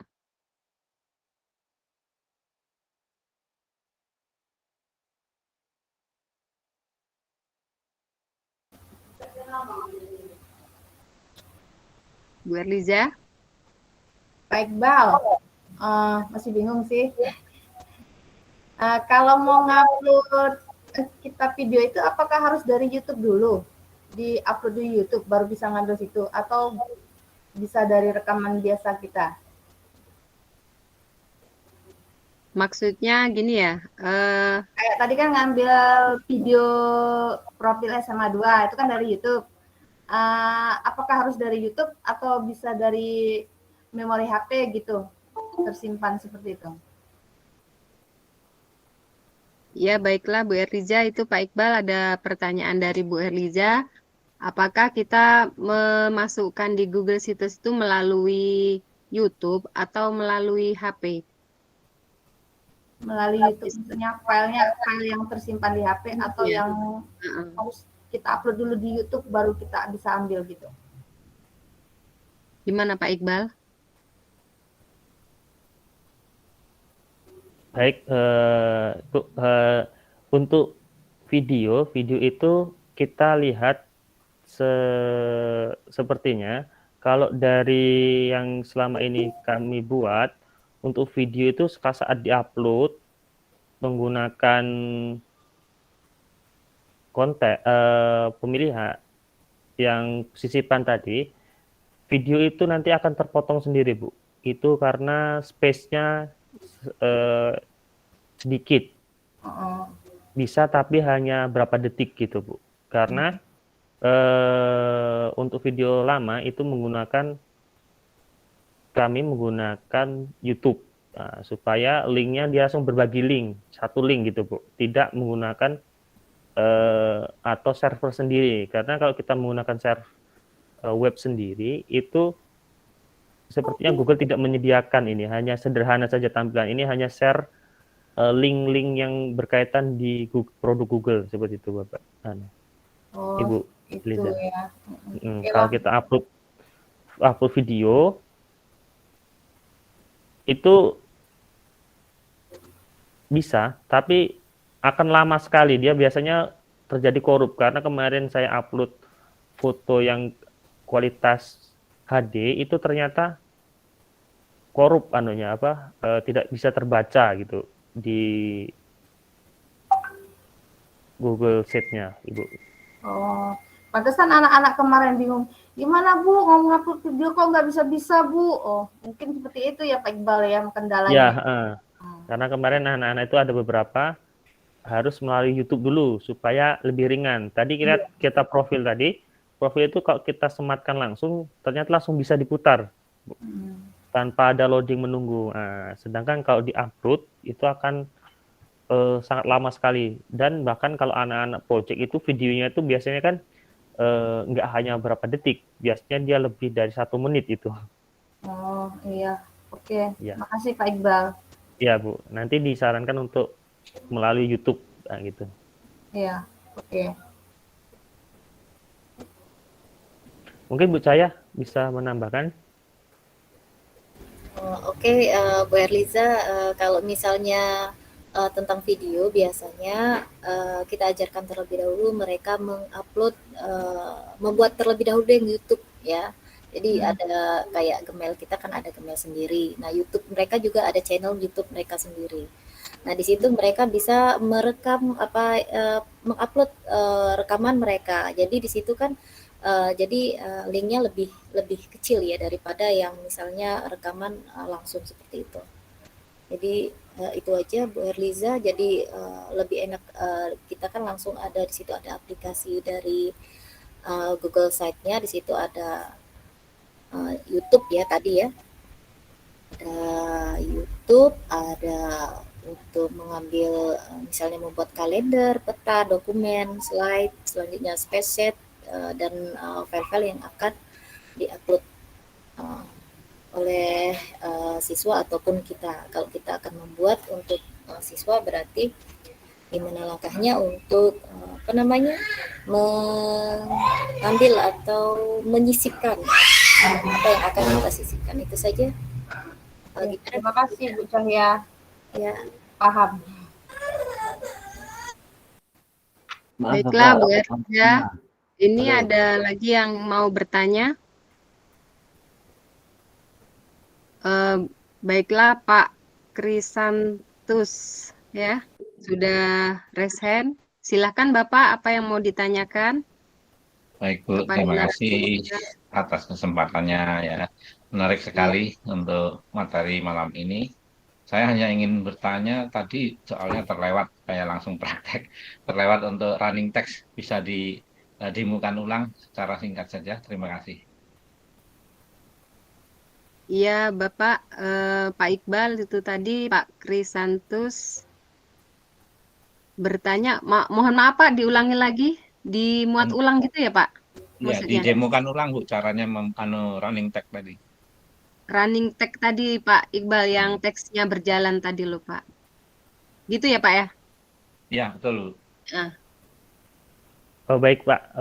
Bu Erliza? Pak Iqbal, masih bingung sih. Kalau mau ngupload kita video itu, apakah harus dari YouTube dulu? Di-upload di YouTube baru bisa ngambil situ, atau bisa dari rekaman biasa kita? Maksudnya gini ya, Kayak tadi kan ngambil video profil SMA 2, itu kan dari YouTube. Apakah harus dari YouTube atau bisa dari memori HP gitu, tersimpan seperti itu? ya baiklah Bu Erliza, itu Pak Iqbal ada pertanyaan dari Bu Erliza. Apakah kita memasukkan di Google Sites itu melalui YouTube atau melalui HP? Melalui YouTube, maksudnya file yang tersimpan di HP atau Iya. yang harus kita upload dulu di YouTube baru kita bisa ambil gitu? Gimana Pak Iqbal? Baik, untuk video itu kita lihat sepertinya kalau dari yang selama ini kami buat untuk video itu saat diupload menggunakan konten pemilihan yang sisipan tadi, video itu nanti akan terpotong sendiri Bu. Itu karena space-nya sedikit, bisa tapi hanya berapa detik gitu Bu, karena untuk video lama itu kami menggunakan YouTube, supaya linknya dia langsung berbagi link, satu link gitu Bu, tidak menggunakan atau server sendiri, karena kalau kita menggunakan server web sendiri itu sepertinya Google tidak menyediakan ini, hanya sederhana saja tampilan. Ini hanya share link-link yang berkaitan di produk Google seperti itu, Bapak. Ibu itu Liza. ya. Kalau kita upload video itu bisa, tapi akan lama sekali. Dia biasanya terjadi korup karena kemarin saya upload foto yang kualitas HD itu ternyata korup tidak bisa terbaca gitu di Google Sheet-nya, Ibu. Oh, pantesan anak-anak kemarin bingung, gimana Bu mau ngupload video kok nggak bisa-bisa Bu? Oh, mungkin seperti itu ya Pak Iqbal ya kendalanya. Ya, karena kemarin anak-anak itu ada beberapa harus melalui YouTube dulu supaya lebih ringan. Tadi kita profil itu kalau kita sematkan langsung ternyata langsung bisa diputar tanpa ada loading menunggu. Sedangkan kalau di-upload itu akan sangat lama sekali, dan bahkan kalau anak-anak project itu videonya itu biasanya kan nggak hanya berapa detik, biasanya dia lebih dari 1 menit itu. Oh iya, oke. Ya. Makasih Pak Iqbal. Iya Bu, nanti disarankan untuk melalui YouTube gitu. Iya, oke. Mungkin Bu Cahya bisa menambahkan? Oke, Bu Erliza, kalau misalnya tentang video biasanya kita ajarkan terlebih dahulu mereka mengupload, membuat terlebih dahulu yang YouTube ya. Jadi ada kayak Gmail kita kan ada Gmail sendiri. Nah YouTube mereka juga ada channel YouTube mereka sendiri. Nah di situ mereka bisa merekam mengupload rekaman mereka. Jadi di situ kan linknya lebih kecil ya daripada yang misalnya rekaman langsung seperti itu. Jadi itu aja Bu Erliza. Jadi lebih enak, kita kan langsung ada di situ ada aplikasi dari Google Site-nya, di situ ada YouTube ya tadi ya. Ada YouTube, ada untuk mengambil misalnya membuat kalender, peta, dokumen, slide, selanjutnya spreadsheet dan file-file yang akan diupload oleh siswa ataupun kita. Kalau kita akan membuat untuk siswa berarti gimana langkahnya untuk mengambil atau menyisipkan apa yang akan kita sisipkan, itu saja. Terima kasih Bu Cahya. Ya, Paham. Maaf, Baiklah Bapak. Bu Erja, ini ada lagi yang mau bertanya. Baiklah Pak Krisantus ya, sudah raise hand. Silakan Bapak, apa yang mau ditanyakan? Baik Bu, Kepada terima kasih narasumber. atas kesempatannya ya. Menarik sekali untuk materi malam ini. Saya hanya ingin bertanya tadi soalnya terlewat, kayak langsung praktek. Terlewat untuk running text, bisa dimukan ulang secara singkat saja. Terima kasih. Iya Bapak, Pak Iqbal itu tadi Pak Krisantus bertanya, mohon maaf Pak, diulangi lagi, dimuat ulang gitu ya Pak? Ya, Maksudnya didemokan ulang Bu caranya running text tadi. running text tadi Pak Iqbal yang teksnya berjalan tadi loh Pak. Gitu ya Pak ya? Ya, betul Bu. Nah, Oh baik Pak,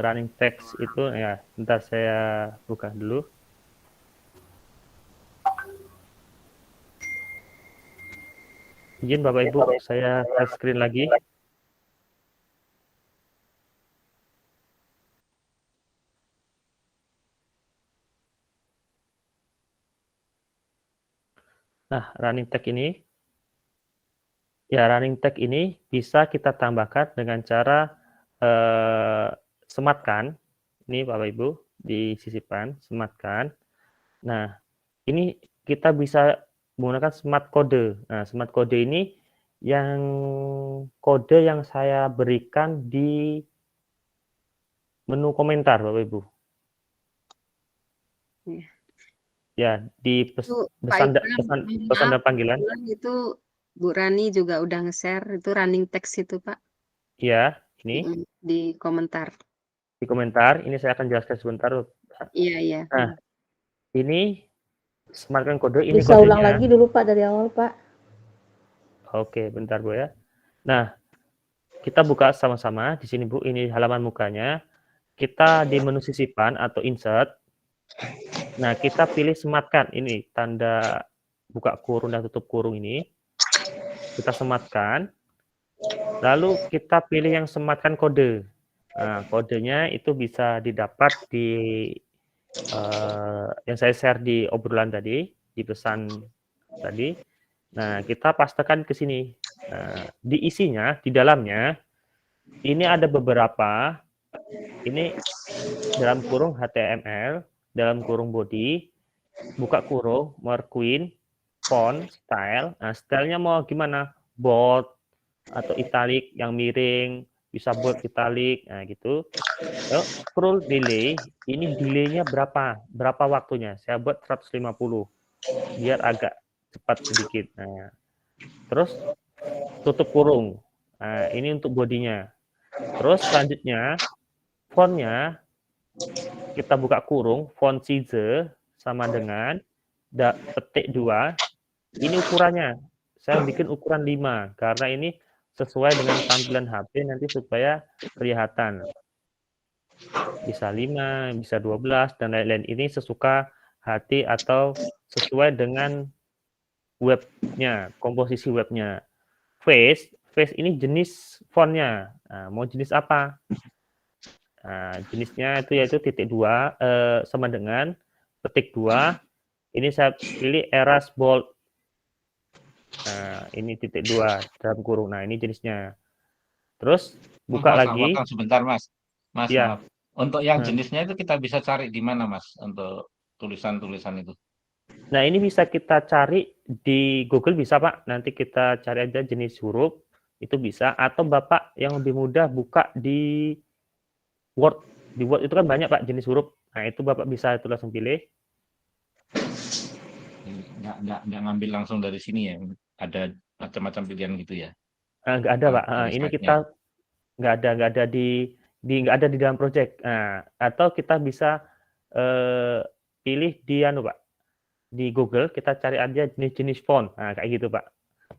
running text itu ya, bentar saya buka dulu. Izin Bapak Ibu, saya share screen lagi. Nah, running tag ini, ya running tag ini bisa kita tambahkan dengan cara sematkan. Ini Bapak Ibu, disisipkan, sematkan. Nah, ini kita bisa menggunakan smart code. Nah, smart code ini yang kode yang saya berikan di menu komentar, Bapak Ibu. Ya, di pesan dan panggilan. Itu Bu Rani juga udah nge-share itu running text itu, Pak. Iya, ini. Di komentar. Di komentar, ini saya akan jelaskan sebentar. Iya, iya. Nah, ini sematkan kode, ini bisa kodenya. ulang lagi dulu Pak dari awal Pak. Oke, bentar Bu ya. Nah, kita buka sama-sama di sini Bu, ini halaman mukanya. Kita di menu sisipan atau insert. Nah, kita pilih sematkan, ini tanda buka kurung dan tutup kurung ini. Kita sematkan. Lalu kita pilih yang sematkan kode. Nah, kodenya itu bisa didapat di yang saya share di obrolan tadi, di pesan tadi. Nah, kita pastekan ke sini. Nah, di isinya, di dalamnya, ini ada beberapa, ini dalam kurung HTML, dalam kurung body, buka kurung, marquee, font, style. Nah, stylenya mau gimana? Bold, atau italic yang miring, bisa bold italic, nah gitu. Lalu scroll delay, ini delaynya berapa waktunya? Saya buat 150, biar agak cepat sedikit. Nah, terus tutup kurung. Nah, ini untuk bodinya. Terus selanjutnya, fontnya, kita buka kurung, font size sama dengan petik 2. Ini ukurannya. Saya bikin ukuran 5, karena ini sesuai dengan tampilan HP nanti supaya kelihatan. Bisa 5, bisa 12, dan lain-lain. Ini sesuka hati atau sesuai dengan webnya, komposisi webnya. Face ini jenis fontnya. Nah, mau jenis apa? Nah, jenisnya itu yaitu titik 2 sama dengan petik 2. Ini saya pilih Eras Bold. Nah, ini titik 2 dalam kurung. Nah, ini jenisnya. Terus buka lagi. Sebentar Mas. Mas, ya. Maaf. Untuk yang jenisnya itu kita bisa cari di mana Mas untuk tulisan-tulisan itu? Nah, ini bisa kita cari di Google bisa Pak. Nanti kita cari aja jenis huruf, itu bisa. Atau Bapak yang lebih mudah buka di Word. Di Word itu kan banyak Pak jenis huruf. Nah, itu Bapak bisa itu langsung pilih. Nggak ngambil langsung dari sini ya. Ada macam-macam pilihan gitu ya. Nggak ada, Pak. Dari Ini slide-nya. kita nggak ada nggak ada di dalam project. Nah, atau kita bisa pilih di Pak, di Google kita cari aja jenis-jenis font. Nah, kayak gitu, Pak.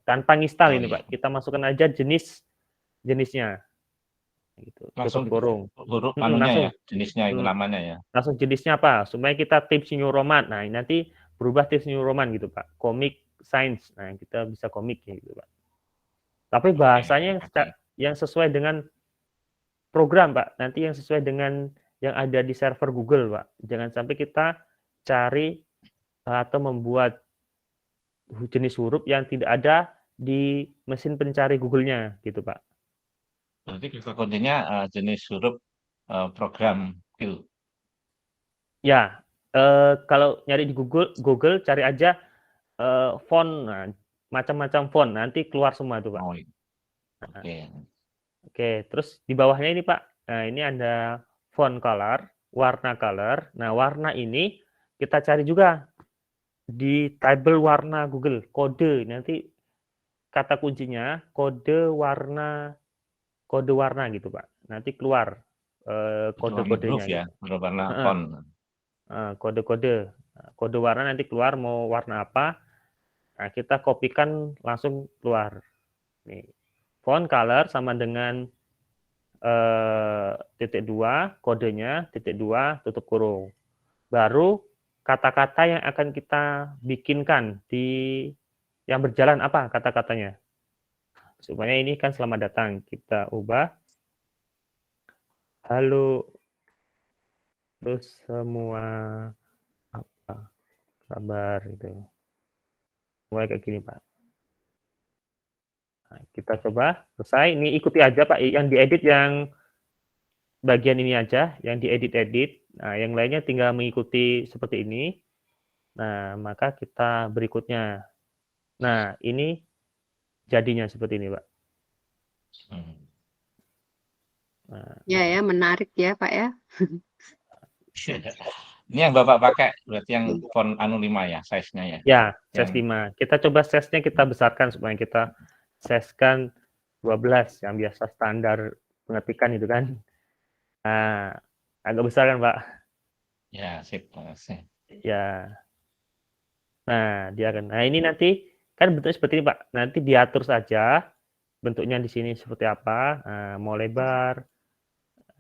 Tanpa nginstal ini, iya. Pak. Kita masukkan aja jenisnya. Gitu. Langsung Tutup kurung. huruf Langsung ya, jenisnya itu namanya ya. langsung jenisnya apa? Supaya kita Times New Roman. Nah, nanti berubah Times New Roman gitu, Pak. Comic Science. Nah, kita bisa komik gitu, Pak. Tapi bahasanya yang sesuai dengan program, Pak. Nanti yang sesuai dengan yang ada di server Google, Pak. Jangan sampai kita cari atau membuat jenis huruf yang tidak ada di mesin pencari Google-nya, gitu, Pak. Berarti kata kuncinya jenis huruf program fill. Ya, kalau nyari di Google cari aja font, nah, macam-macam font, nanti keluar semua tuh, Pak. Oh, oke. Oke, terus di bawahnya ini, Pak, nah ini ada font color, warna color. Nah, warna ini kita cari juga di tabel warna Google, kode, nanti kata kuncinya kode warna gitu, Pak. Nanti keluar kode-kodenya ya, gitu. berwarna font. Kode warna nanti keluar mau warna apa. Nah, kita kopikan langsung keluar. Nih. Font color sama dengan -2, kodenya -2 tutup kurung. Baru kata-kata yang akan kita bikinkan di yang berjalan apa kata-katanya. Supaya ini kan selamat datang. Kita ubah. Halo. Terus semua apa kabar gitu. Mulai kayak gini, Pak. Nah, kita coba selesai. Ini ikuti aja, Pak. Yang diedit yang bagian ini aja, yang diedit-edit. Nah, yang lainnya tinggal mengikuti seperti ini. Nah, maka kita berikutnya. Nah, ini jadinya seperti ini, Pak. Nah, Ya, menarik ya, Pak ya. Ini yang Bapak pakai berarti yang font anu 5 ya, size-nya ya. Ya, size 5. Kita coba size-nya kita besarkan supaya kita size-kan 12 yang biasa standar pengetikan itu kan. Nah, agak besar kan, Pak? Ya, sip. Ya. Nah, dia kan. Nah, ini nanti kan bentuknya seperti ini, Pak. Nanti diatur saja bentuknya di sini seperti apa. Nah, mau lebar,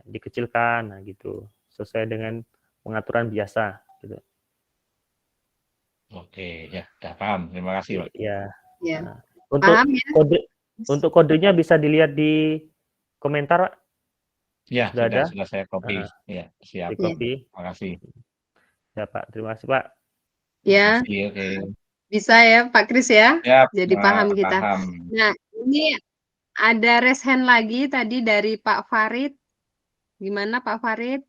dikecilkan, nah gitu. Sesuai dengan pengaturan biasa gitu. Oke, ya, udah paham. Terima kasih, Pak. Ya. Ya. Nah, untuk Paham ya? untuk kodenya bisa dilihat di komentar, Pak. Ya, sudah saya copy. Ya, siap. Di copy. Terima kasih. Ya, Pak. Terima kasih, Pak. Ya. Oke. Bisa ya, Pak Kris ya? Ya, Jadi paham kita. Paham. Nah, ini ada raise hand lagi tadi dari Pak Farid. Gimana Pak Farid?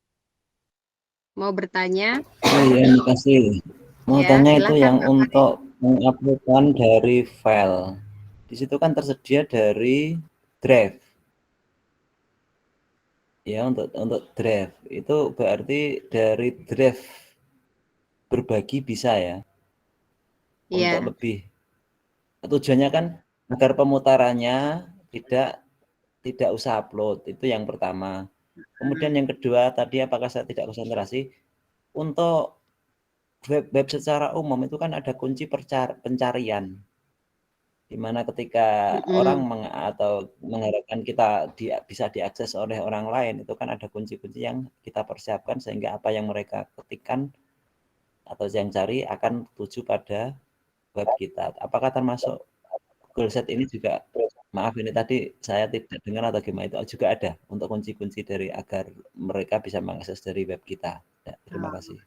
Mau bertanya? Oh iya, makasih. Mau Ya, tanya itu silakan, yang Pak untuk menguploadkan dari file. Di situ kan tersedia dari drive. Ya, untuk drive. Itu berarti dari drive berbagi bisa ya? Iya. Untuk lebih. Tujuannya kan agar pemutarannya tidak usah upload. Itu yang pertama. Kemudian yang kedua tadi apakah saya tidak konsentrasi untuk web secara umum itu kan ada kunci pencarian, di mana ketika orang atau mengharapkan kita bisa diakses oleh orang lain itu kan ada kunci-kunci yang kita persiapkan sehingga apa yang mereka ketikkan atau yang cari akan tuju pada web kita. Apakah termasuk Google Set ini juga? Maaf ini tadi saya tidak dengar atau gimana, itu juga ada untuk kunci-kunci dari agar mereka bisa mengakses dari web kita. Ya, terima kasih.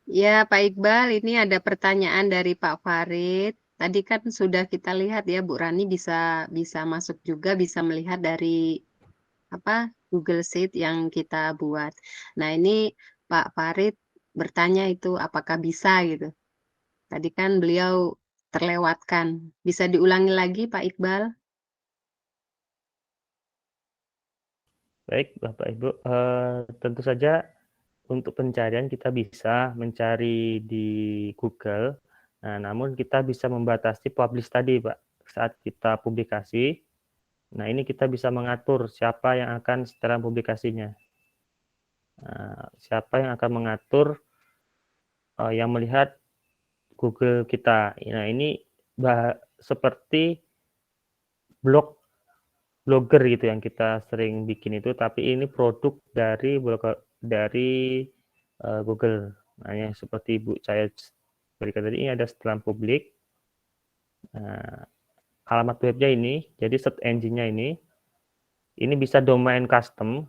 Ya, Pak Iqbal, ini ada pertanyaan dari Pak Farid. Tadi kan sudah kita lihat ya, Bu Rani bisa masuk juga, bisa melihat dari Google Sheet yang kita buat. Nah, ini Pak Farid bertanya itu apakah bisa gitu. Tadi kan beliau terlewatkan. Bisa diulangi lagi, Pak Iqbal? Baik, Bapak Ibu. Tentu saja untuk pencarian kita bisa mencari di Google. Nah, namun kita bisa membatasi publish tadi, Pak. Saat kita publikasi, nah ini kita bisa mengatur siapa yang akan setelan publikasinya. Nah, siapa yang akan mengatur yang melihat Google kita. Nah, ini seperti blogger gitu yang kita sering bikin itu, tapi ini produk dari Google. Nah, yang seperti Bu saya berikan tadi, ini ada setelan publik. Nah, alamat webnya ini, jadi search engine-nya ini bisa domain custom,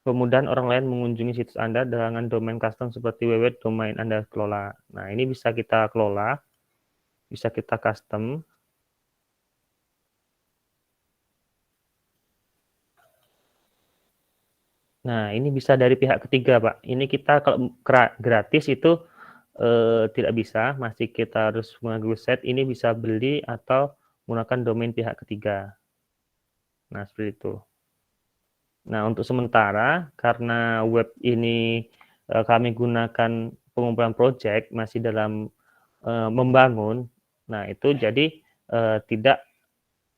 kemudian orang lain mengunjungi situs Anda dengan domain custom seperti domain Anda kelola. Nah, ini bisa kita kelola, bisa kita custom. Nah, ini bisa dari pihak ketiga, Pak. Ini kita kalau gratis itu tidak bisa, masih kita harus menggunakan set. Ini bisa beli atau menggunakan domain pihak ketiga. Nah, seperti itu. Nah, untuk sementara, karena web ini kami gunakan pengumpulan project, masih dalam membangun, nah itu jadi tidak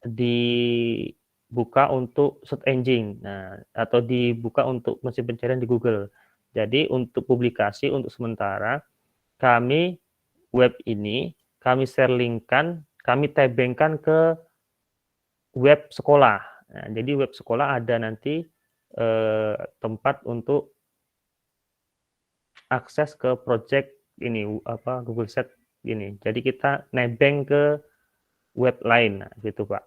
dibuka untuk search engine, nah atau dibuka untuk mesin pencarian di Google. Jadi untuk publikasi untuk sementara kami web ini kami share linkkan, kami tabengkan ke web sekolah. Nah, jadi web sekolah ada nanti tempat untuk akses ke project ini Google Sheet ini. Jadi kita nebeng ke web lain, nah, gitu Pak.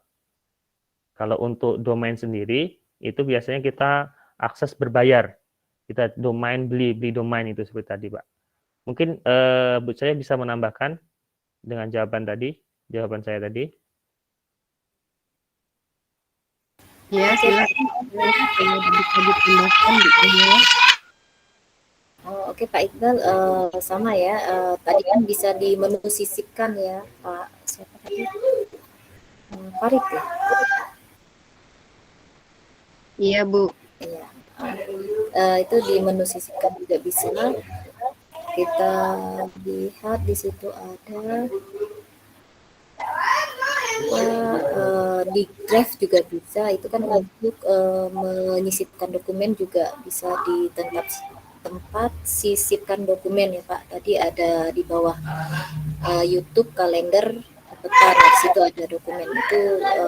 Kalau untuk domain sendiri itu biasanya kita akses berbayar. Kita domain beli domain itu seperti tadi Pak. Mungkin Bu saya bisa menambahkan dengan jawaban saya tadi. Ya, silakan. Bisa ditambahkan ya. Oke Pak Iqbal, sama ya. Tadi kan bisa di menu sisipkan ya Pak. Siapa tadi? Farid ya. Iya Bu. Iya. Itu di menu sisipkan juga bisa. Kita lihat di situ ada. Di Drive juga bisa, itu kan untuk menyisipkan dokumen juga bisa di tempat sisipkan dokumen ya Pak. Tadi ada di bawah YouTube, kalender, peta, di situ ada dokumen itu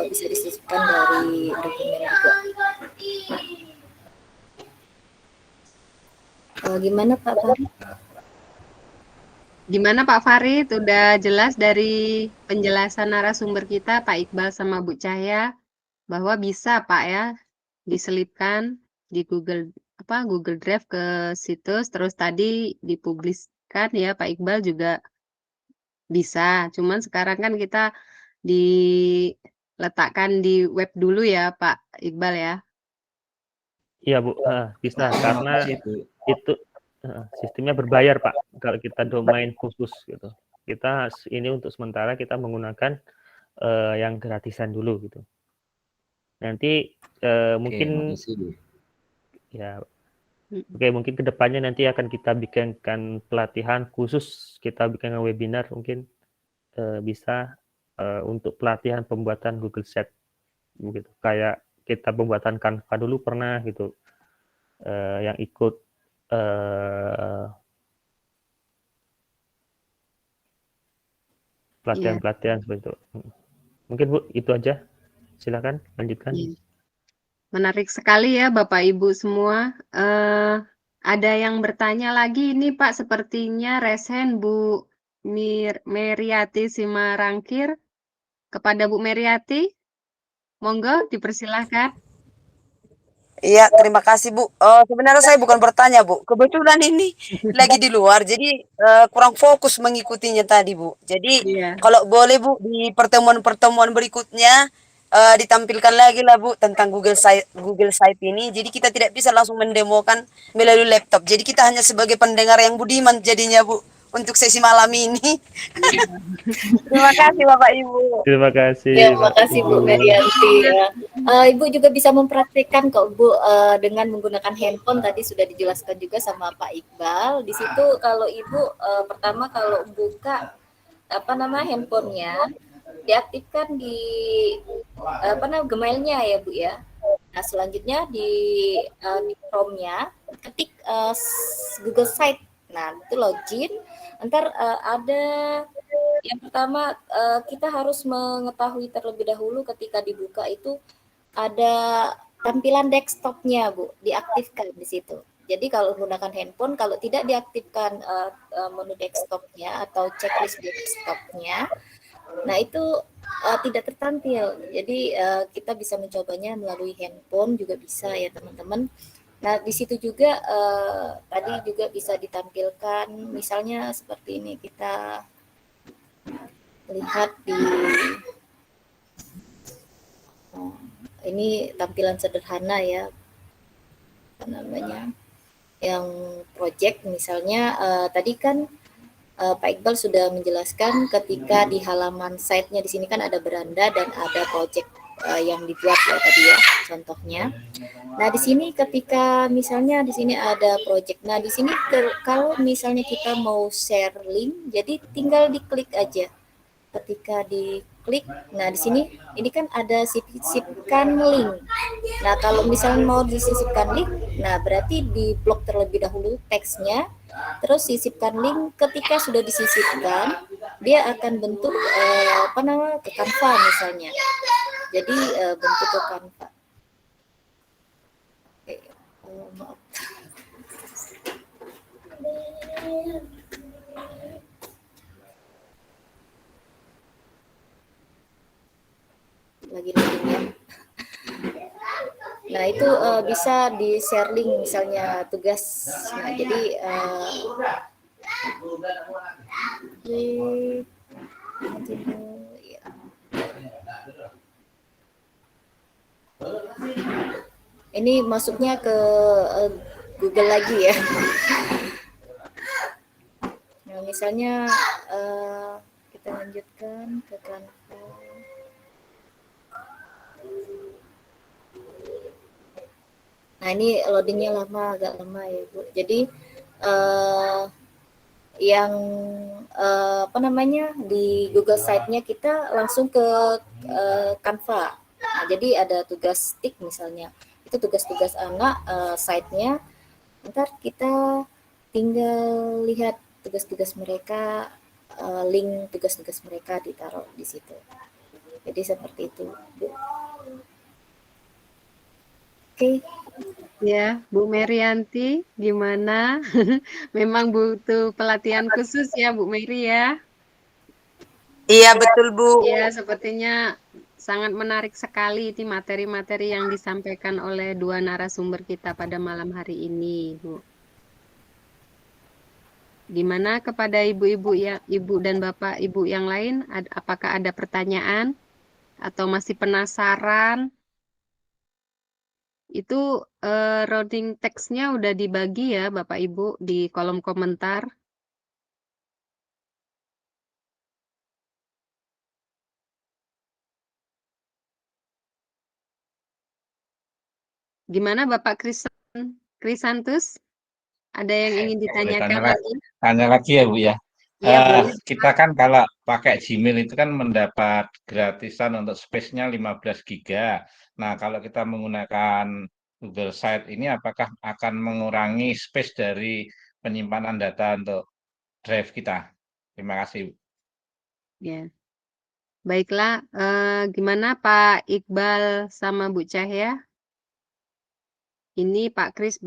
bisa disisipkan dari dokumen juga. Gimana Pak Farid? Gimana Pak Farid? Udah jelas dari penjelasan narasumber kita Pak Iqbal sama Bu Cahya bahwa bisa Pak ya diselipkan di Google Drive ke situs, terus tadi dipubliskan ya Pak Iqbal juga bisa. Cuman sekarang kan kita diletakkan di web dulu ya Pak Iqbal ya. Iya Bu, bisa karena itu sistemnya berbayar Pak. Kalau kita domain khusus gitu, kita ini untuk sementara kita menggunakan yang gratisan dulu gitu. Nanti mungkin ya, mungkin kedepannya nanti akan kita bikinkan pelatihan khusus, kita bikinkan webinar mungkin bisa untuk pelatihan pembuatan Google Sheet gitu. Kayak kita pembuatan Canva dulu pernah gitu, yang ikut pelatihan-pelatihan seperti itu. Mungkin Bu, itu aja. Silakan lanjutkan. Menarik sekali ya Bapak Ibu semua. Ada yang bertanya lagi ini Pak, sepertinya resen Bu Meriati Simarangkir. Kepada Bu Meriati, monggo dipersilahkan. Iya, terima kasih Bu. Sebenarnya saya bukan bertanya Bu, kebetulan ini lagi di luar, jadi kurang fokus mengikutinya tadi Bu. Jadi kalau boleh Bu di pertemuan-pertemuan berikutnya ditampilkan lagi lah Bu tentang Google Site ini. Jadi kita tidak bisa langsung mendemokan melalui laptop. Jadi kita hanya sebagai pendengar yang budiman jadinya Bu untuk sesi malam ini. Terima kasih Bapak Ibu. Terima kasih. Ya, makasih Bu Merianti. Ya. Ibu juga bisa mempraktikkan kok Bu dengan menggunakan handphone, tadi sudah dijelaskan juga sama Pak Iqbal. Di situ kalau Ibu pertama kalau buka handphonenya, diaktifkan di Gmailnya ya Bu ya. Nah selanjutnya di Chrome-nya ketik Google Site. Nah itu login. Ntar ada yang pertama kita harus mengetahui terlebih dahulu ketika dibuka itu ada tampilan desktopnya Bu, diaktifkan di situ. Jadi kalau menggunakan handphone, kalau tidak diaktifkan menu desktopnya atau checklist desktopnya, nah itu tidak tertampil. Jadi kita bisa mencobanya melalui handphone juga bisa ya teman-teman. Nah di situ juga tadi juga bisa ditampilkan, misalnya seperti ini kita lihat di ini tampilan sederhana ya, apa namanya, yang project misalnya tadi kan Pak Iqbal sudah menjelaskan ketika di halaman site-nya di sini kan ada beranda dan ada project yang dibuat ya tadi ya contohnya. Nah di sini ketika misalnya di sini ada project, nah di sini kalau misalnya kita mau share link, jadi tinggal diklik aja. Ketika diklik, nah di sini ini kan ada sisipkan link. Nah kalau misalnya mau disisipkan link, nah berarti di blok terlebih dahulu teksnya, terus sisipkan link. Ketika sudah disisipkan, dia akan bentuk ke Canva misalnya. Jadi bentuk ke Canva. Maaf. Lagi-laginya. Nah itu bisa di share link misalnya tugas. Nah jadi ini masuknya ke Google lagi ya. Nah misalnya kita lanjutkan ke Canva. Nah ini loadingnya agak lama ya Bu. Jadi yang di Google Site-nya kita langsung ke Canva. Nah, jadi ada tugas tik misalnya. Itu tugas-tugas anak site-nya. Ntar kita tinggal lihat tugas-tugas mereka, link tugas-tugas mereka ditaruh di situ. Jadi seperti itu, Bu. Oke. Ya, Bu Merianti, gimana? Memang butuh pelatihan khusus ya, Bu Meri ya? Iya, betul Bu. Ya, sepertinya sangat menarik sekali ini materi-materi yang disampaikan oleh dua narasumber kita pada malam hari ini, Bu. Gimana kepada ibu-ibu ya, ibu dan bapak ibu yang lain? Apakah ada pertanyaan atau masih penasaran? Itu routing teksnya udah dibagi ya Bapak Ibu di kolom komentar. Gimana Bapak Krisantus? Ada yang ingin ditanyakan lagi? Tanya lagi ya Bu ya. Iya, boleh. Kita kan kalau pakai Gmail itu kan mendapat gratisan untuk space-nya 15 GB. Nah, kalau kita menggunakan Google Site ini apakah akan mengurangi space dari penyimpanan data untuk drive kita? Terima kasih. Ya. Baiklah, gimana Pak Iqbal sama Bu Cahya? Ini Pak Kris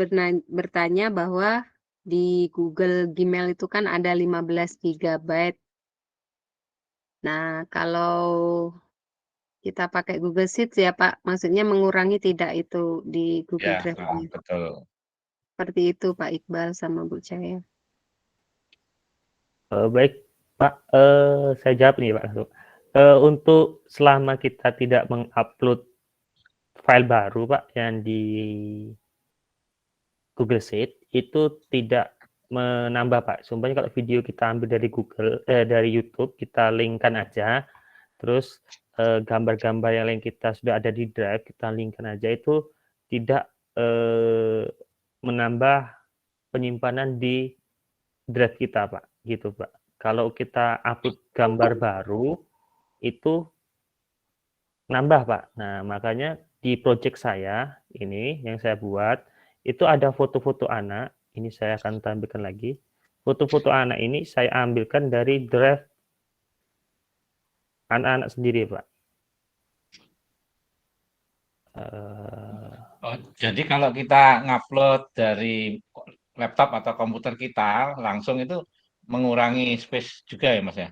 bertanya bahwa di Google Gmail itu kan ada 15 GB. Nah, kalau kita pakai Google Sheets ya Pak, maksudnya mengurangi tidak itu di Google Ya, Drive-nya. betul. Seperti itu Pak Iqbal sama Bu Cahya. Baik Pak, saya jawab nih Pak. Untuk selama kita tidak mengupload file baru Pak yang di Google Sheet, itu tidak menambah Pak. Sumpahnya kalau video kita ambil dari Google, dari YouTube, kita linkkan aja. Terus gambar-gambar yang lain kita sudah ada di Drive, kita linkkan aja, itu tidak menambah penyimpanan di Drive kita Pak, gitu Pak. Kalau kita upload gambar baru, itu nambah Pak. Nah, makanya di project saya ini yang saya buat, itu ada foto-foto anak. Ini saya akan tampilkan lagi. Foto-foto anak ini saya ambilkan dari Drive anak-anak sendiri, Pak. Oh, jadi kalau kita ngupload dari laptop atau komputer kita, langsung itu mengurangi space juga ya, Mas ya?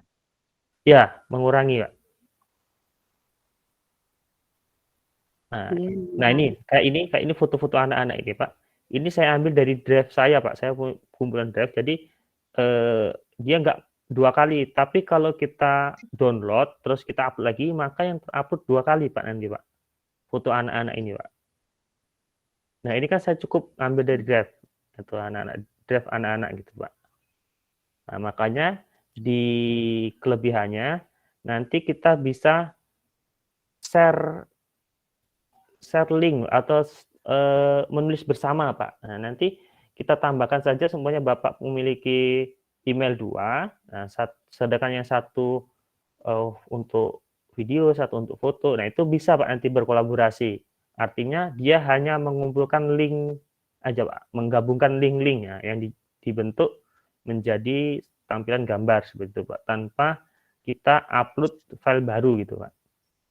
Ya, mengurangi, Pak. Nah, ini kayak ini foto-foto anak-anak ini, Pak. Ini saya ambil dari Drive saya, Pak. Saya kumpulan Drive. Jadi dia nggak 2 kali, tapi kalau kita download terus kita upload lagi, maka yang terupload 2 kali, Pak, nanti, Pak. Foto anak-anak ini, Pak. Nah, ini kan saya cukup ambil dari Drive atau Drive anak-anak gitu, Pak. Nah, makanya di kelebihannya nanti kita bisa share link atau menulis bersama, Pak. Nah, nanti kita tambahkan saja semuanya Bapak memiliki email 2, nah, sedangkan yang satu untuk video, satu untuk foto. Nah, itu bisa Pak nanti berkolaborasi. Artinya dia hanya mengumpulkan link aja Pak, menggabungkan link-linknya yang dibentuk menjadi tampilan gambar seperti itu Pak, tanpa kita upload file baru gitu Pak.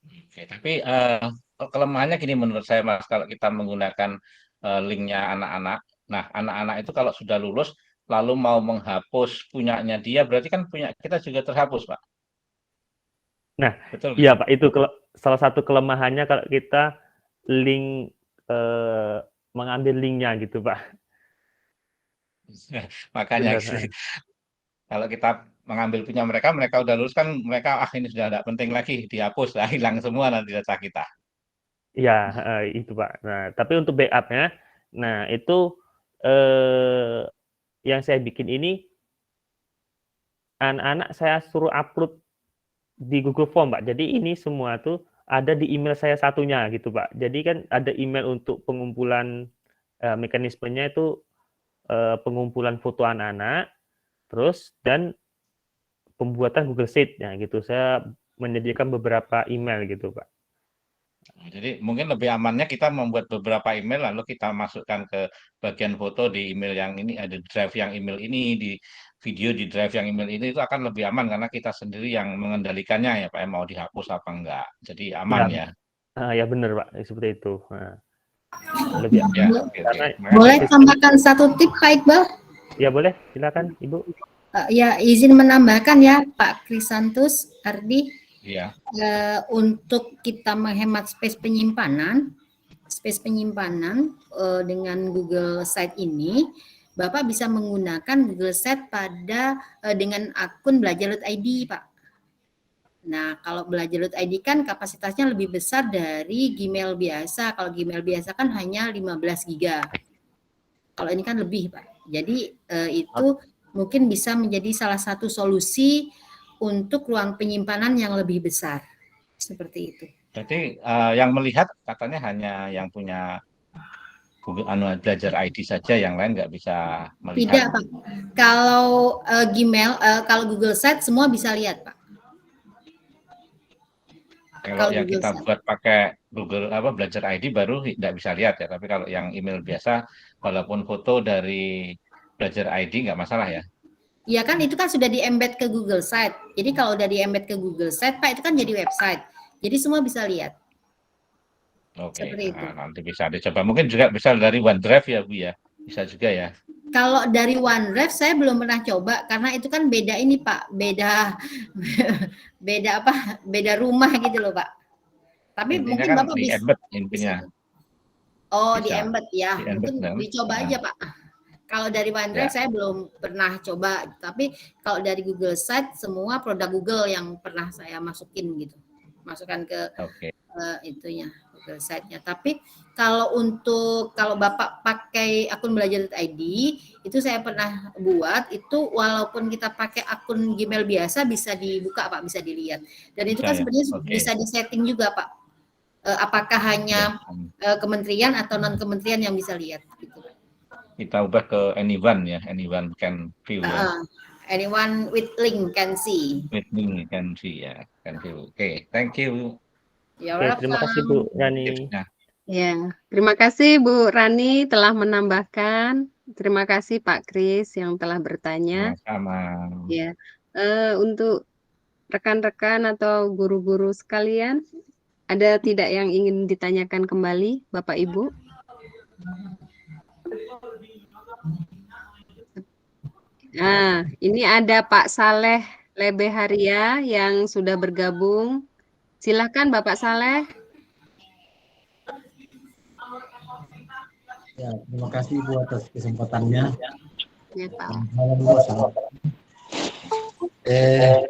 Oke, tapi kelemahannya gini menurut saya Mas, kalau kita menggunakan linknya anak-anak. Nah, anak-anak itu kalau sudah lulus lalu mau menghapus punyanya dia, berarti kan punya kita juga terhapus, Pak. Nah, betul. Iya Pak, itu salah satu kelemahannya kalau kita link mengambil linknya gitu Pak. Makanya Benar. kalau kita mengambil punya mereka udah lulus kan mereka ini sudah tidak penting lagi, dihapus, hilang semua nanti data kita. Iya, itu Pak. Nah, tapi untuk backupnya, nah itu yang saya bikin ini anak-anak saya suruh upload di Google Form Pak. Jadi ini semua tuh ada di email saya satunya gitu Pak. Jadi kan ada email untuk pengumpulan mekanismenya itu pengumpulan foto anak-anak, terus dan pembuatan Google Sheet ya gitu. Saya menyediakan beberapa email gitu Pak. Jadi mungkin lebih amannya kita membuat beberapa email lalu kita masukkan ke bagian foto di email yang ini, ada drive yang email ini, di video di drive yang email ini, itu akan lebih aman karena kita sendiri yang mengendalikannya ya Pak, mau dihapus apa enggak. Jadi aman ya. Ya benar Pak, seperti itu. Nah, lebih ya, karena boleh tambahkan satu tip Pak Iqbal? Ya boleh, silakan Ibu. Ya izin menambahkan ya Pak Krisantus Ardi. Iya. Untuk kita menghemat space penyimpanan dengan Google Site ini, Bapak bisa menggunakan Google Site dengan akun Belajar.id, Pak. Nah, kalau Belajar.id kan kapasitasnya lebih besar dari Gmail biasa. Kalau Gmail biasa kan hanya 15 GB. Kalau ini kan lebih, Pak. Jadi itu mungkin bisa menjadi salah satu solusi untuk ruang penyimpanan yang lebih besar, seperti itu. Jadi yang melihat katanya hanya yang punya Google Belajar ID saja, yang lain nggak bisa melihat. Tidak Pak, kalau Gmail, kalau Google Site semua bisa lihat Pak. Kalau yang kita buat pakai Google Belajar ID baru tidak bisa lihat ya, tapi kalau yang email biasa, walaupun foto dari Belajar ID nggak masalah ya. Ya kan itu kan sudah di-embed ke Google Site. Jadi kalau udah di-embed ke Google Site, Pak, itu kan jadi website. Jadi semua bisa lihat. Oke, nanti bisa dicoba. Mungkin juga bisa dari OneDrive ya, Bu ya. Bisa juga ya. Kalau dari OneDrive saya belum pernah coba karena itu kan beda ini, Pak. Beda rumah gitu loh, Pak. Tapi intinya mungkin kan Bapak bisa. Di-embed intinya. Oh, di-embed ya. Mungkin dicoba aja, Pak. Kalau dari OneDrive saya belum pernah coba, tapi kalau dari Google Site semua produk Google yang pernah saya masukkan ke itunya Google Site-nya. Tapi kalau Bapak pakai akun belajar.id, itu saya pernah buat, itu walaupun kita pakai akun Gmail biasa bisa dibuka Pak, bisa dilihat. Dan itu kan sebenarnya bisa disetting juga Pak. Apakah hanya kementerian atau non kementerian yang bisa lihat gitu. Kita ubah ke anyone ya, anyone can view ya. Anyone with link can see. With link can see ya, can view. Oke, thank you. Terima kasih Bu Rani. Ya, terima kasih Bu Rani telah menambahkan. Terima kasih Pak Kris yang telah bertanya. Sama-sama. Ya, untuk rekan-rekan atau guru-guru sekalian, ada tidak yang ingin ditanyakan kembali, Bapak Ibu? Nah, ini ada Pak Saleh Lebeharia yang sudah bergabung. Silakan Bapak Saleh. Ya, terima kasih Ibu atas kesempatannya. Ya, Pak. Ya,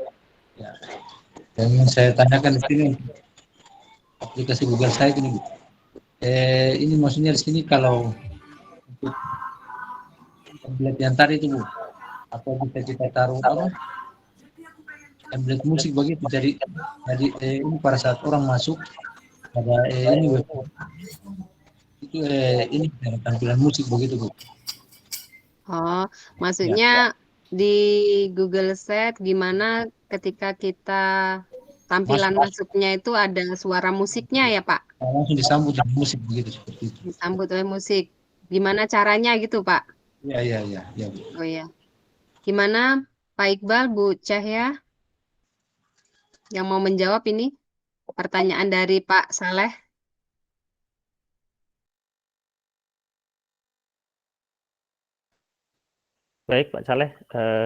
yang ingin saya tanyakan di sini aplikasi Google Site ini, ini maksudnya di sini kalau untuk template yang tadi itu Bu, atau bisa kita taruh apa? Template musik begitu. Jadi ini pada saat orang masuk pada ini web itu ini tampilan musik begitu Bu. Oh, maksudnya di Google Set gimana ketika kita tampilan masuknya itu ada suara musiknya ya Pak? Langsung disambut dengan musik begitu seperti itu. Disambut oleh musik. Gimana caranya gitu Pak? Iya Bu. Oh ya. Gimana Pak Iqbal, Bu Cahya yang mau menjawab ini pertanyaan dari Pak Saleh? Baik Pak Saleh,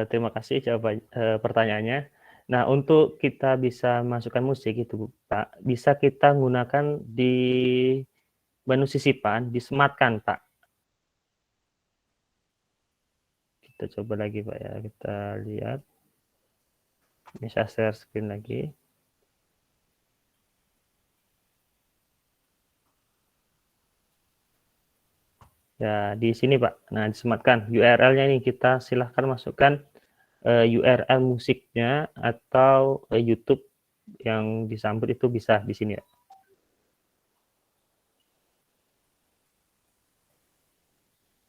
terima kasih jawaban pertanyaannya. Nah, untuk kita bisa masukkan musik itu Pak, bisa kita gunakan di menu sisipan, disematkan Pak. Kita coba lagi Pak ya, kita lihat. Ini saya share screen lagi. Ya, di sini Pak. Nah, disematkan URL-nya ini kita silahkan masukkan URL musiknya atau YouTube yang disambut itu bisa di sini ya.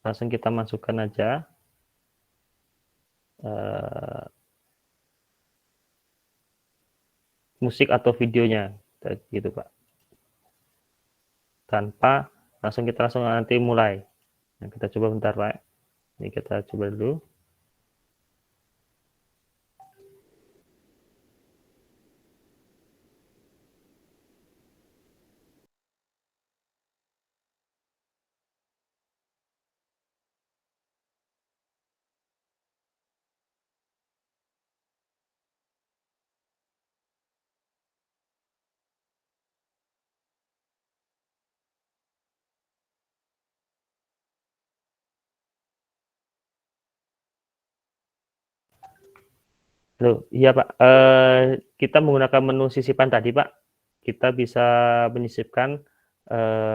Langsung kita masukkan aja musik atau videonya gitu Pak. Tanpa langsung nanti mulai. Nah, kita coba bentar Pak. Ini kita coba dulu. Loh, iya Pak, kita menggunakan menu sisipan tadi Pak, kita bisa menyisipkan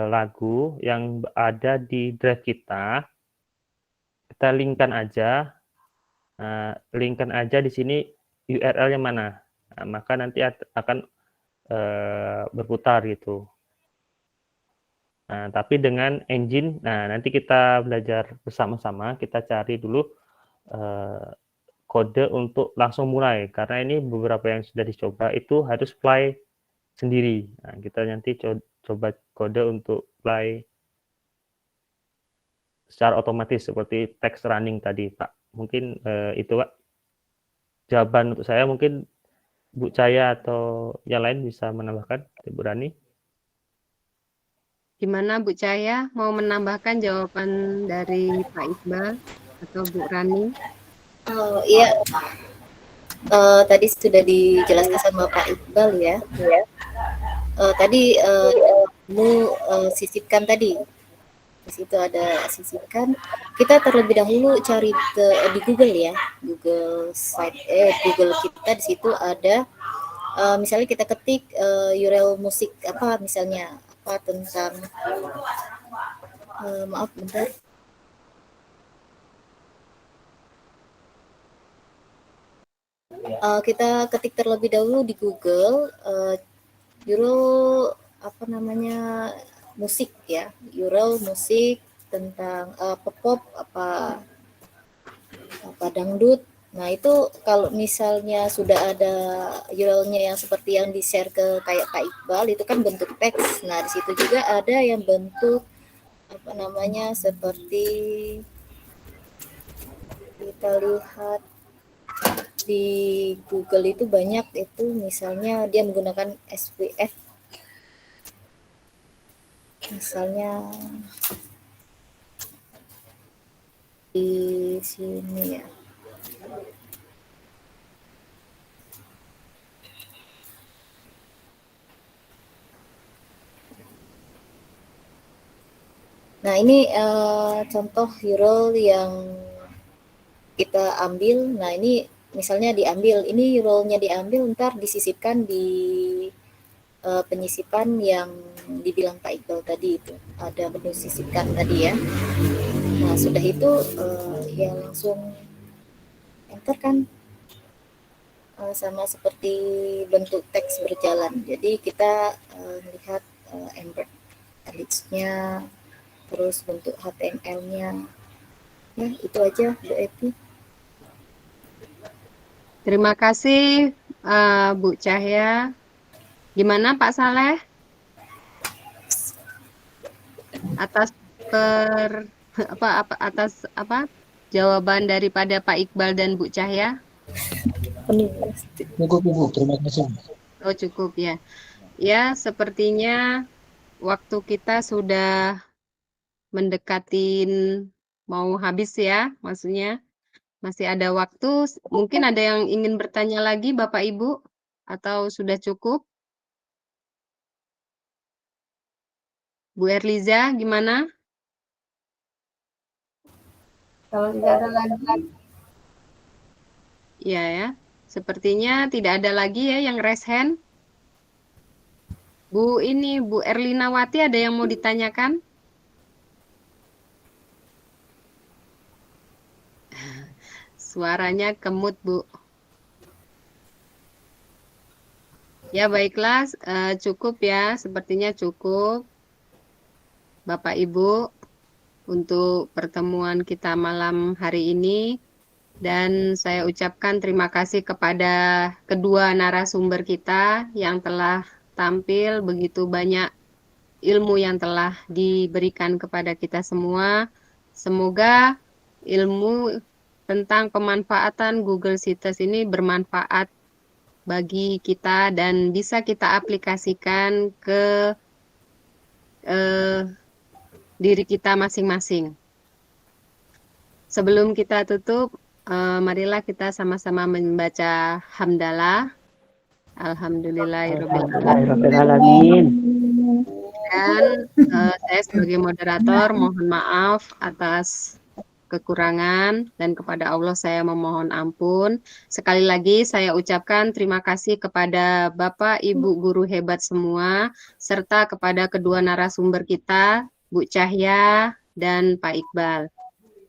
lagu yang ada di drive kita linkkan aja, di sini URL-nya mana, nah, maka nanti akan berputar gitu. Nah, tapi dengan engine, nah nanti kita belajar bersama-sama, kita cari dulu kode untuk langsung mulai, karena ini beberapa yang sudah dicoba itu harus play sendiri. Nah, kita nanti coba kode untuk play secara otomatis seperti text running tadi Pak. Mungkin itu Pak jawaban untuk saya. Mungkin Bu Cahya atau yang lain bisa menambahkan, Ibu Rani. Gimana Bu Cahya mau menambahkan jawaban dari Pak Iqbal atau Bu Rani? Oh iya, tadi sudah dijelaskan sama Pak Iqbal ya. Tadi kamu sisipkan tadi, di situ ada sisipkan. Kita terlebih dahulu cari di Google ya, Google Site, Google kita di situ ada misalnya kita ketik URL musik apa misalnya apa tentang maaf bentar. Kita ketik terlebih dahulu di Google URL apa namanya musik ya, URL musik tentang pop apa dangdut. Nah itu kalau misalnya sudah ada URL-nya yang seperti yang di-share ke kayak Pak Iqbal itu kan bentuk teks. Nah di situ juga ada yang bentuk apa namanya seperti kita lihat di Google itu banyak itu misalnya dia menggunakan SVF misalnya di sini ya. Nah ini contoh URL yang kita ambil. Nah ini misalnya diambil, ini URL-nya diambil, ntar disisipkan di penyisipan yang dibilang Pak Iqbal tadi itu. Ada menu sisipkan tadi ya. Nah sudah itu ya langsung enter kan. Sama seperti bentuk teks berjalan. Jadi kita lihat embed edits-nya, terus bentuk HTML-nya. Ya, itu aja Bu Epi. Terima kasih Bu Cahya. Gimana Pak Saleh? Atas atas jawaban daripada Pak Iqbal dan Bu Cahya? Cukup, terima kasih. Oh cukup ya. Ya sepertinya waktu kita sudah mendekatin mau habis ya, maksudnya masih ada waktu. Mungkin ada yang ingin bertanya lagi Bapak Ibu atau sudah cukup? Bu Erliza gimana? Kalau tidak ada lagi. Iya ya. Sepertinya tidak ada lagi ya yang raise hand. Bu Erlinawati ada yang mau ditanyakan? Suaranya kemut, Bu. Ya, baiklah. Cukup ya. Sepertinya cukup. Bapak Ibu, untuk pertemuan kita malam hari ini. Dan saya ucapkan terima kasih kepada kedua narasumber kita yang telah tampil, begitu banyak ilmu yang telah diberikan kepada kita semua. Semoga ilmu tentang pemanfaatan Google Sites ini bermanfaat bagi kita dan bisa kita aplikasikan ke diri kita masing-masing. Sebelum kita tutup, marilah kita sama-sama membaca hamdalah. Alhamdulillahirrahmanirrahim. Dan saya sebagai moderator mohon maaf atas kekurangan dan kepada Allah saya memohon ampun. Sekali lagi saya ucapkan terima kasih kepada Bapak Ibu guru hebat semua serta kepada kedua narasumber kita, Bu Cahya dan Pak Iqbal.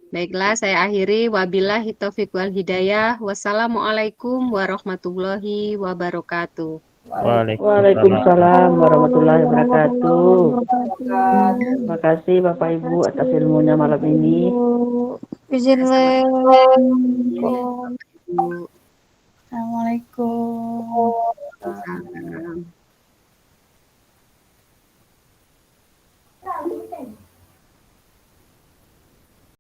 Baiklah, saya akhiri. Wabillahi taufiq wal hidayah. Wassalamualaikum warahmatullahi wabarakatuh. Waalaikumsalam warahmatullahi wabarakatuh. Terima kasih Bapak Ibu atas ilmunya malam ini. Izin